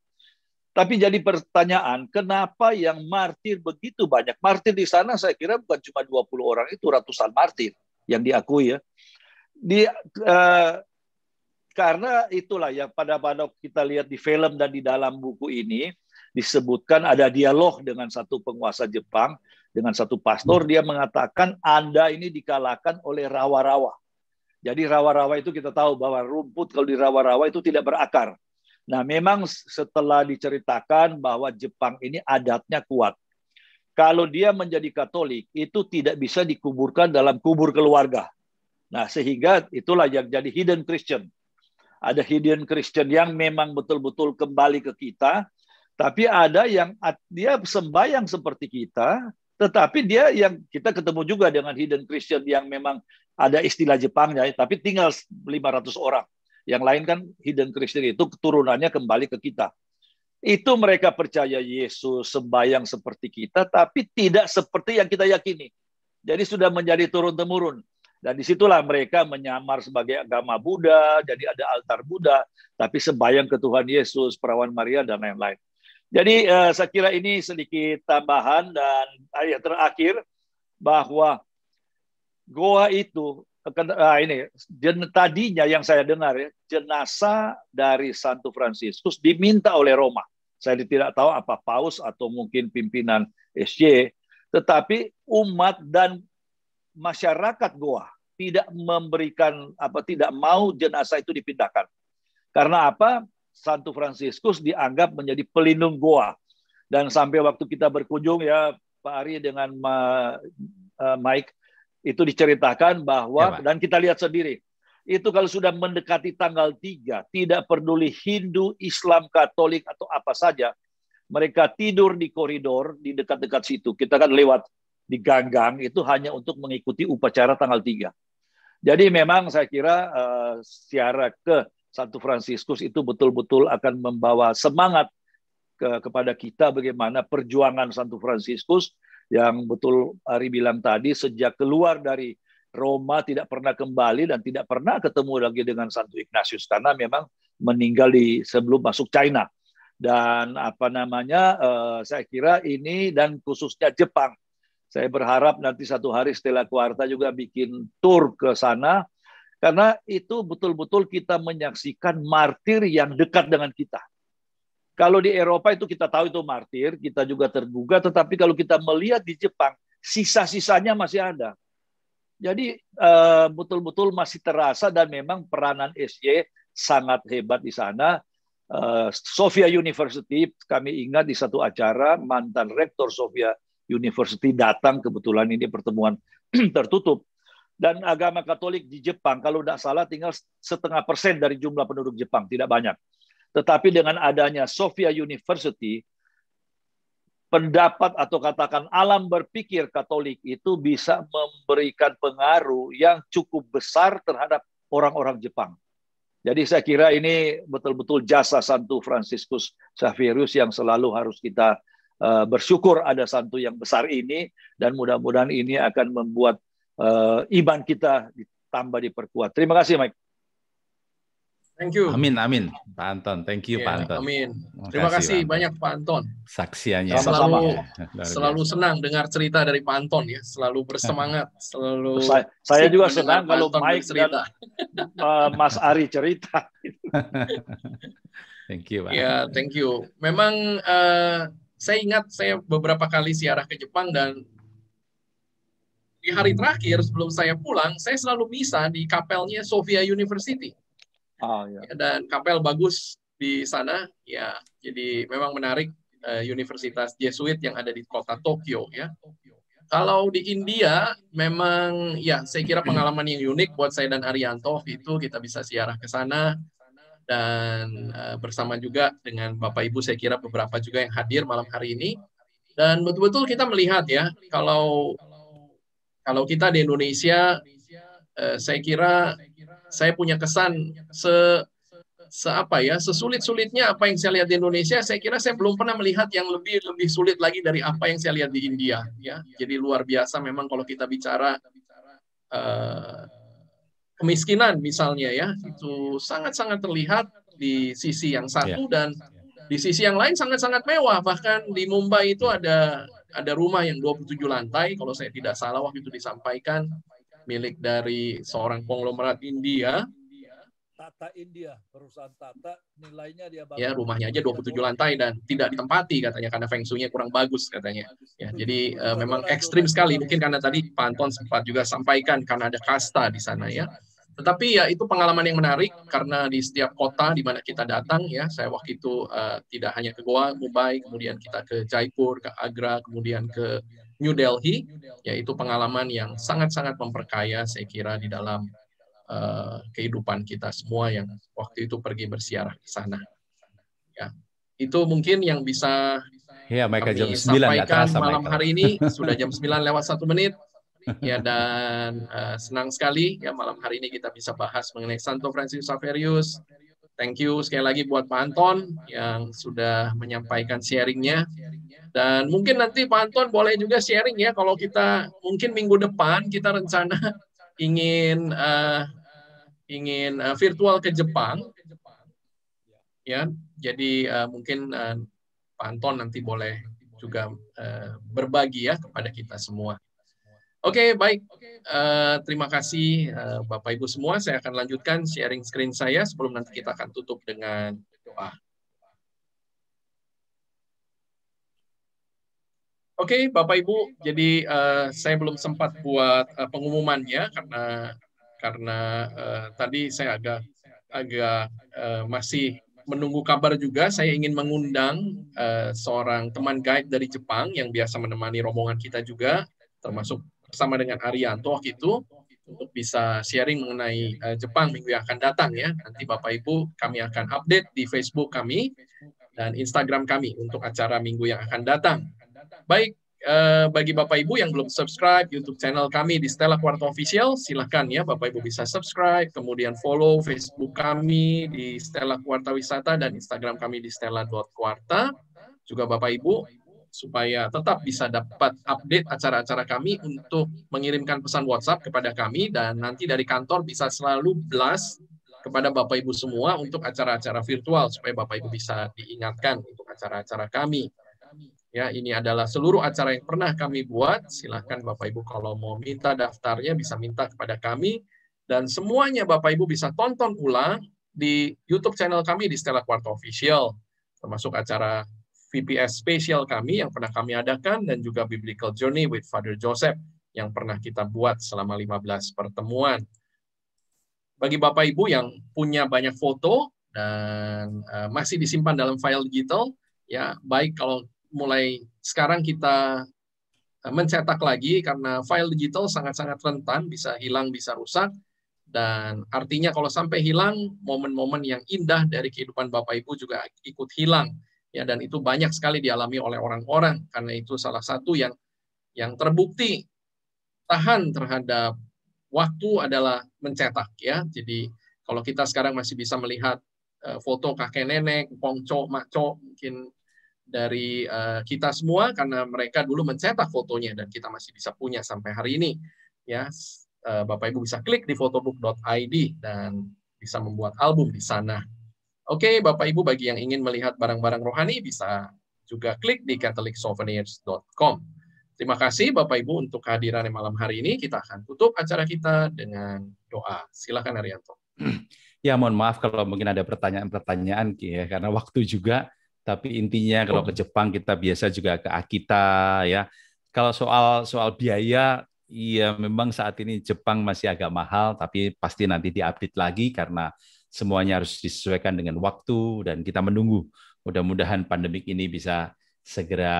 Tapi jadi pertanyaan, kenapa yang martir begitu banyak? Martir di sana saya kira bukan cuma 20 orang, itu ratusan martir yang diakui ya. Karena itulah yang pada kita lihat di film dan di dalam buku ini, disebutkan ada dialog dengan satu penguasa Jepang, dengan satu pastor, dia mengatakan Anda ini dikalahkan oleh rawa-rawa. Jadi rawa-rawa itu kita tahu bahwa rumput kalau di rawa-rawa itu tidak berakar. Nah, memang setelah diceritakan bahwa Jepang ini adatnya kuat. Kalau dia menjadi Katolik, itu tidak bisa dikuburkan dalam kubur keluarga. Nah, sehingga itulah yang jadi hidden Christian. Ada hidden Christian yang memang betul-betul kembali ke kita, tapi ada yang dia sembahyang seperti kita, tetapi dia yang kita ketemu juga dengan hidden Christian yang memang ada istilah Jepangnya, tapi tinggal 500 orang. Yang lain kan hidden Christian itu keturunannya kembali ke kita. Itu mereka percaya Yesus, sembahyang seperti kita, tapi tidak seperti yang kita yakini. Jadi sudah menjadi turun-temurun. Dan disitulah mereka menyamar sebagai agama Buddha, jadi ada altar Buddha, tapi sembahyang ke Tuhan Yesus, Perawan Maria, dan lain-lain. Jadi saya kira ini sedikit tambahan, dan yang terakhir bahwa goa itu ini tadinya yang saya dengar ya, jenazah dari Santo Fransiskus diminta oleh Roma. Saya tidak tahu apa paus atau mungkin pimpinan SJ, tetapi umat dan masyarakat Goa tidak tidak mau jenazah itu dipindahkan. Karena apa? Santo Fransiskus dianggap menjadi pelindung Goa. Dan sampai waktu kita berkunjung ya Pak Ari dengan Mike, itu diceritakan bahwa, dan kita lihat sendiri, itu kalau sudah mendekati tanggal 3, tidak peduli Hindu, Islam, Katolik, atau apa saja, mereka tidur di koridor, di dekat-dekat situ. Kita kan lewat di ganggang, itu hanya untuk mengikuti upacara tanggal 3. Jadi memang saya kira ziarah ke Santo Fransiskus itu betul-betul akan membawa semangat kepada kita bagaimana perjuangan Santo Fransiskus yang betul Ari bilang tadi, sejak keluar dari Roma tidak pernah kembali dan tidak pernah ketemu lagi dengan Santo Ignatius karena memang meninggal sebelum masuk China. Dan saya kira ini dan khususnya Jepang. Saya berharap nanti satu hari Stella Quarta juga bikin tour ke sana karena itu betul-betul kita menyaksikan martir yang dekat dengan kita. Kalau di Eropa itu kita tahu itu martir, kita juga tergugah, tetapi kalau kita melihat di Jepang, sisa-sisanya masih ada. Jadi betul-betul masih terasa dan memang peranan SY sangat hebat di sana. Sofia University, kami ingat di satu acara, mantan rektor Sofia University datang, kebetulan ini pertemuan tertutup. Dan agama Katolik di Jepang, kalau tidak salah tinggal 0,5% dari jumlah penduduk Jepang, tidak banyak. Tetapi dengan adanya Sophia University, pendapat atau katakan alam berpikir Katolik itu bisa memberikan pengaruh yang cukup besar terhadap orang-orang Jepang. Jadi saya kira ini betul-betul jasa Santo Fransiskus Xaverius yang selalu harus kita bersyukur ada santo yang besar ini, dan mudah-mudahan ini akan membuat iman kita ditambah diperkuat. Terima kasih, Mike. Thank you. Amin, amin. Pak Anton, thank you, Pak Anton. Amin. Terima kasih banyak Pak Anton. Saksiannya. Selalu senang dengar cerita dari Pak Anton ya, selalu bersemangat, selalu. Saya juga senang kalau Mike dan Mas Ari cerita. Thank you, Pak. Ya, thank you. Memang saya ingat saya beberapa kali ziarah ke Jepang, dan di hari terakhir sebelum saya pulang, saya selalu misa di kapelnya Sophia University. Ya. Dan kapel bagus di sana ya, jadi memang menarik, Universitas Jesuit yang ada di kota Tokyo ya. Kalau di India memang ya, saya kira pengalaman yang unik buat saya dan Arianto itu kita bisa ziarah ke sana, dan bersama juga dengan Bapak Ibu, saya kira beberapa juga yang hadir malam hari ini, dan betul-betul kita melihat ya, kalau kita di Indonesia, saya kira saya punya kesan sesulit-sulitnya apa yang saya lihat di Indonesia, saya kira saya belum pernah melihat yang lebih sulit lagi dari apa yang saya lihat di India ya. Jadi luar biasa memang kalau kita bicara kemiskinan misalnya ya, itu sangat-sangat terlihat di sisi yang satu, dan di sisi yang lain sangat-sangat mewah. Bahkan di Mumbai itu ada rumah yang 27 lantai kalau saya tidak salah waktu itu disampaikan, milik dari seorang konglomerat India. Tata India, perusahaan Tata, nilainya dia bangun. Ya, rumahnya aja 27 lantai dan tidak ditempati katanya karena feng shui-nya kurang bagus katanya. Ya, jadi memang ekstrim sekali. Mungkin karena tadi Pak Anton sempat juga sampaikan karena ada kasta di sana ya. Tetapi ya itu pengalaman yang menarik karena di setiap kota di mana kita datang ya, saya waktu itu tidak hanya ke Goa, Mumbai, kemudian kita ke Jaipur, ke Agra, kemudian ke New Delhi, yaitu pengalaman yang sangat-sangat memperkaya saya kira di dalam kehidupan kita semua yang waktu itu pergi bersiarah ke sana. Ya, itu mungkin yang bisa kami sampaikan malam hari ini. Sudah jam 9 lewat 1 menit. Ya, dan senang sekali ya malam hari ini kita bisa bahas mengenai Santo Fransiskus Xaverius. Thank you sekali lagi buat Pak Anton yang sudah menyampaikan sharingnya. Dan mungkin nanti Pak Anton boleh juga sharing ya, kalau kita mungkin minggu depan kita rencana ingin virtual ke Jepang. Ya, jadi mungkin Pak Anton nanti boleh juga berbagi ya kepada kita semua. Oke, baik. Terima kasih Bapak Ibu semua. Saya akan lanjutkan sharing screen saya sebelum nanti kita akan tutup dengan doa. Oke, Bapak Ibu. Jadi saya belum sempat buat pengumumannya karena tadi saya agak masih menunggu kabar juga. Saya ingin mengundang seorang teman guide dari Jepang yang biasa menemani rombongan kita juga, termasuk bersama dengan Arianto waktu itu, untuk bisa sharing mengenai Jepang minggu yang akan datang ya. Nanti Bapak Ibu kami akan update di Facebook kami dan Instagram kami untuk acara minggu yang akan datang. Baik, bagi Bapak Ibu yang belum subscribe YouTube channel kami di Stella Quarta Official, silahkan ya Bapak Ibu bisa subscribe, kemudian follow Facebook kami di Stella Quarta Wisata dan Instagram kami di stella.quarta. Juga Bapak Ibu, supaya tetap bisa dapat update acara-acara kami untuk mengirimkan pesan WhatsApp kepada kami, dan nanti dari kantor bisa selalu blast kepada Bapak Ibu semua untuk acara-acara virtual supaya Bapak Ibu bisa diingatkan untuk acara-acara kami. Ya, ini adalah seluruh acara yang pernah kami buat. Silahkan Bapak Ibu kalau mau minta daftarnya bisa minta kepada kami, dan semuanya Bapak Ibu bisa tonton ulang di YouTube channel kami di Stella Quarta Official, termasuk acara VPS spesial kami yang pernah kami adakan, dan juga Biblical Journey with Father Joseph yang pernah kita buat selama 15 pertemuan. Bagi Bapak Ibu yang punya banyak foto dan masih disimpan dalam file digital, ya baik kalau mulai sekarang kita mencetak lagi karena file digital sangat-sangat rentan, bisa hilang, bisa rusak. Dan artinya kalau sampai hilang, momen-momen yang indah dari kehidupan Bapak Ibu juga ikut hilang. Ya, dan itu banyak sekali dialami oleh orang-orang. Karena itu salah satu yang terbukti tahan terhadap waktu adalah mencetak. Ya, jadi kalau kita sekarang masih bisa melihat foto kakek nenek, pongco, makco, mungkin dari kita semua karena mereka dulu mencetak fotonya dan kita masih bisa punya sampai hari ini. Ya. Bapak Ibu bisa klik di photobook.id dan bisa membuat album di sana. Oke, Bapak Ibu bagi yang ingin melihat barang-barang rohani bisa juga klik di catholicsouvenirs.com. Terima kasih Bapak Ibu untuk kehadiran malam hari ini. Kita akan tutup acara kita dengan doa. Silakan Arianto. Ya, mohon maaf kalau mungkin ada pertanyaan-pertanyaan ya, karena waktu juga. Tapi intinya kalau ke Jepang kita biasa juga ke Akita ya. Kalau soal biaya, iya, memang saat ini Jepang masih agak mahal, tapi pasti nanti diupdate lagi karena semuanya harus disesuaikan dengan waktu dan kita menunggu. Mudah-mudahan pandemik ini bisa segera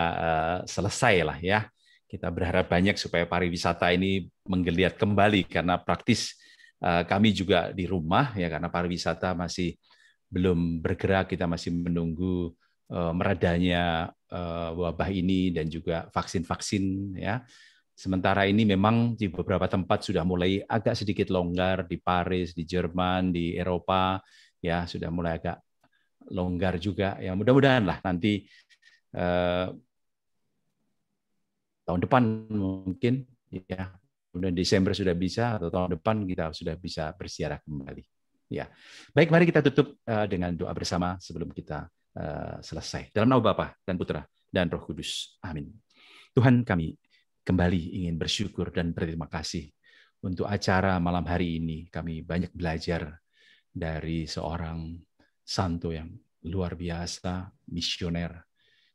selesai lah ya. Kita berharap banyak supaya pariwisata ini menggeliat kembali karena praktis kami juga di rumah ya karena pariwisata masih belum bergerak, kita masih menunggu meredanya wabah ini dan juga vaksin-vaksin ya. Sementara ini memang di beberapa tempat sudah mulai agak sedikit longgar di Paris, di Jerman, di Eropa ya sudah mulai agak longgar juga. Ya mudah-mudahan lah nanti tahun depan mungkin ya, kemudian Desember sudah bisa atau tahun depan kita sudah bisa bersiarah kembali. Ya. Baik, mari kita tutup dengan doa bersama sebelum kita selesai. Dalam nama Bapa dan Putra dan Roh Kudus. Amin. Tuhan, kami kembali ingin bersyukur dan berterima kasih untuk acara malam hari ini. Kami banyak belajar dari seorang santo yang luar biasa, misioner.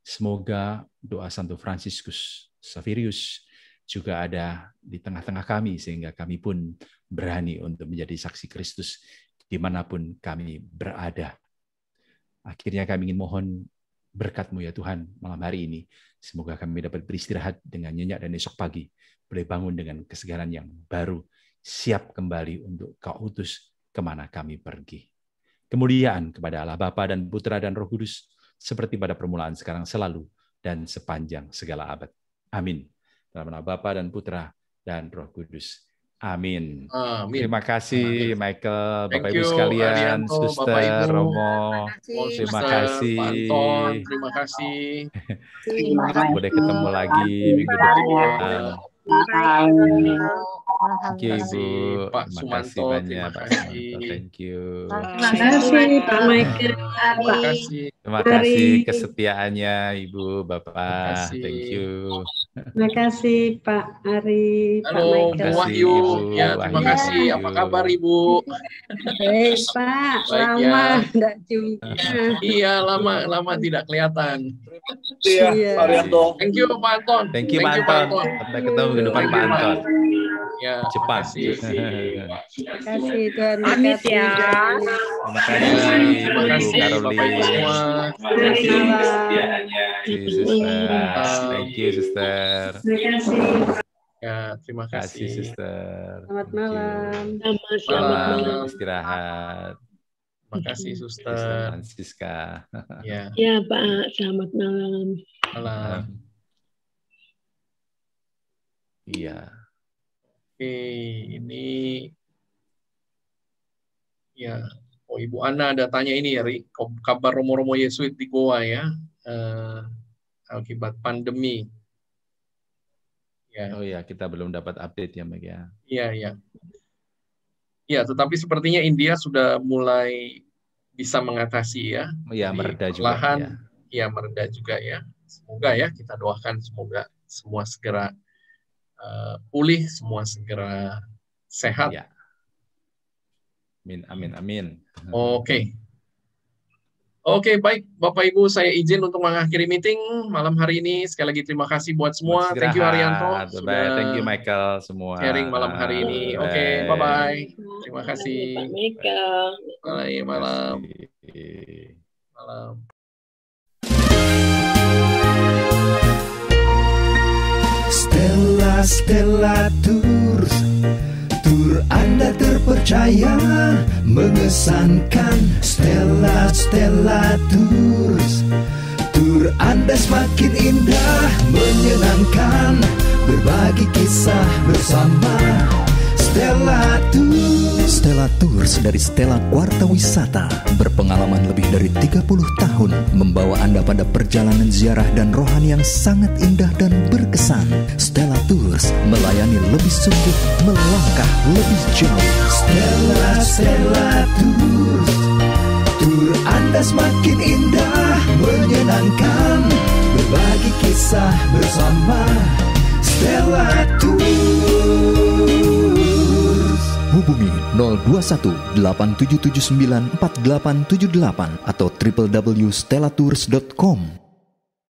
Semoga doa Santo Fransiskus Xaverius juga ada di tengah-tengah kami, sehingga kami pun berani untuk menjadi saksi Kristus dimanapun kami berada. Akhirnya kami ingin mohon berkat-Mu ya Tuhan malam hari ini. Semoga kami dapat beristirahat dengan nyenyak dan esok pagi boleh bangun dengan kesegaran yang baru, siap kembali untuk Kau utus kemana kami pergi. Kemuliaan kepada Allah Bapa dan Putra dan Roh Kudus, seperti pada permulaan sekarang selalu dan sepanjang segala abad. Amin. Dalam nama Bapa dan Putra dan Roh Kudus. Amin. Amin. Terima kasih Michael, Bapak Ibu you, sekalian, Arianto, Suster Bapak Ibu. Romo. Terima kasih. Pak Anton, terima kasih. Boleh ketemu lagi minggu depan. Thank you, Ibu. Pak Terima kasih Sumanto, banyak, terima Pak kasih. Sumanto. Thank you. Terima kasih Pak Michael. Terima kasih. Terima kasih kesetiaannya, Ibu, Bapak. Terima kasih. Thank you. Terima kasih Pak Ari, Pak Halo, Bu Michael. Wahyu. Ibu. Ya, terima Wahyu. kasih. Apa kabar, Ibu? Baik Pak, Baik, lama ya. tidak jumpa. Iya, lama tidak kelihatan. Iya, Iya. Pak Arianto. Thank you, Pak Anton. Thank you, Pak Anton. Sampai ketemu ke depan, Thank Pak you, Pak. Anton. Ya, Jepang. terima kasih. Terima kasih Tuhan. Pamit ya. Terima kasih, Terima Ibu kasih, Bapak Ibu Caroline. semua. Thank you, Sister. Thank you, Sister. Terima kasih. Ya, terima Terima kasih, kasih. Sister. Selamat Thank you. malam. Malam, istirahat. Terima kasih, Sister Suster. Francisca. Ya, Ya Pak, selamat malam. malam. Iya. Oke, ini ya. Oh, Ibu Ana ada tanya ini ya, Ri. Kabar Romo-Romo Yesuit di Goa ya, akibat pandemi. Ya, Oh ya, kita belum dapat update ya, Meg ya. iya, iya. Ya, tetapi sepertinya India sudah mulai bisa mengatasi ya. Iya, Jadi, mereda juga. perlahan, Ya. ya mereda juga ya. Semoga ya, kita doakan semoga semua segera pulih, semua segera sehat. Ya. Amin, amin, amin. Oke. Oke, baik Bapak Ibu, saya izin untuk mengakhiri meeting malam hari ini. Sekali lagi terima kasih buat semua. Thank you Arianto Bye. sudah Thank you Michael semua. sharing malam hari ini. Oke, Bye. bye-bye. Terima kasih. Pak Michael. Bye, malam. Terima kasih. Malam. Stella Stella Tours, tur Anda terpercaya, mengesankan. Stella Tours, tur Anda semakin indah, menyenangkan, berbagi kisah bersama. Stella Tours. Stella Tours dari Stella Warta Wisata berpengalaman lebih dari 30 tahun membawa Anda pada perjalanan ziarah dan rohani yang sangat indah dan berkesan. Stella Tours melayani lebih sungguh, melangkah lebih jauh. Stella Tours, tur Anda semakin indah, menyenangkan, berbagi kisah bersama. Stella Tours. Hubungi 021 8779 4878 atau www.stellatours.com.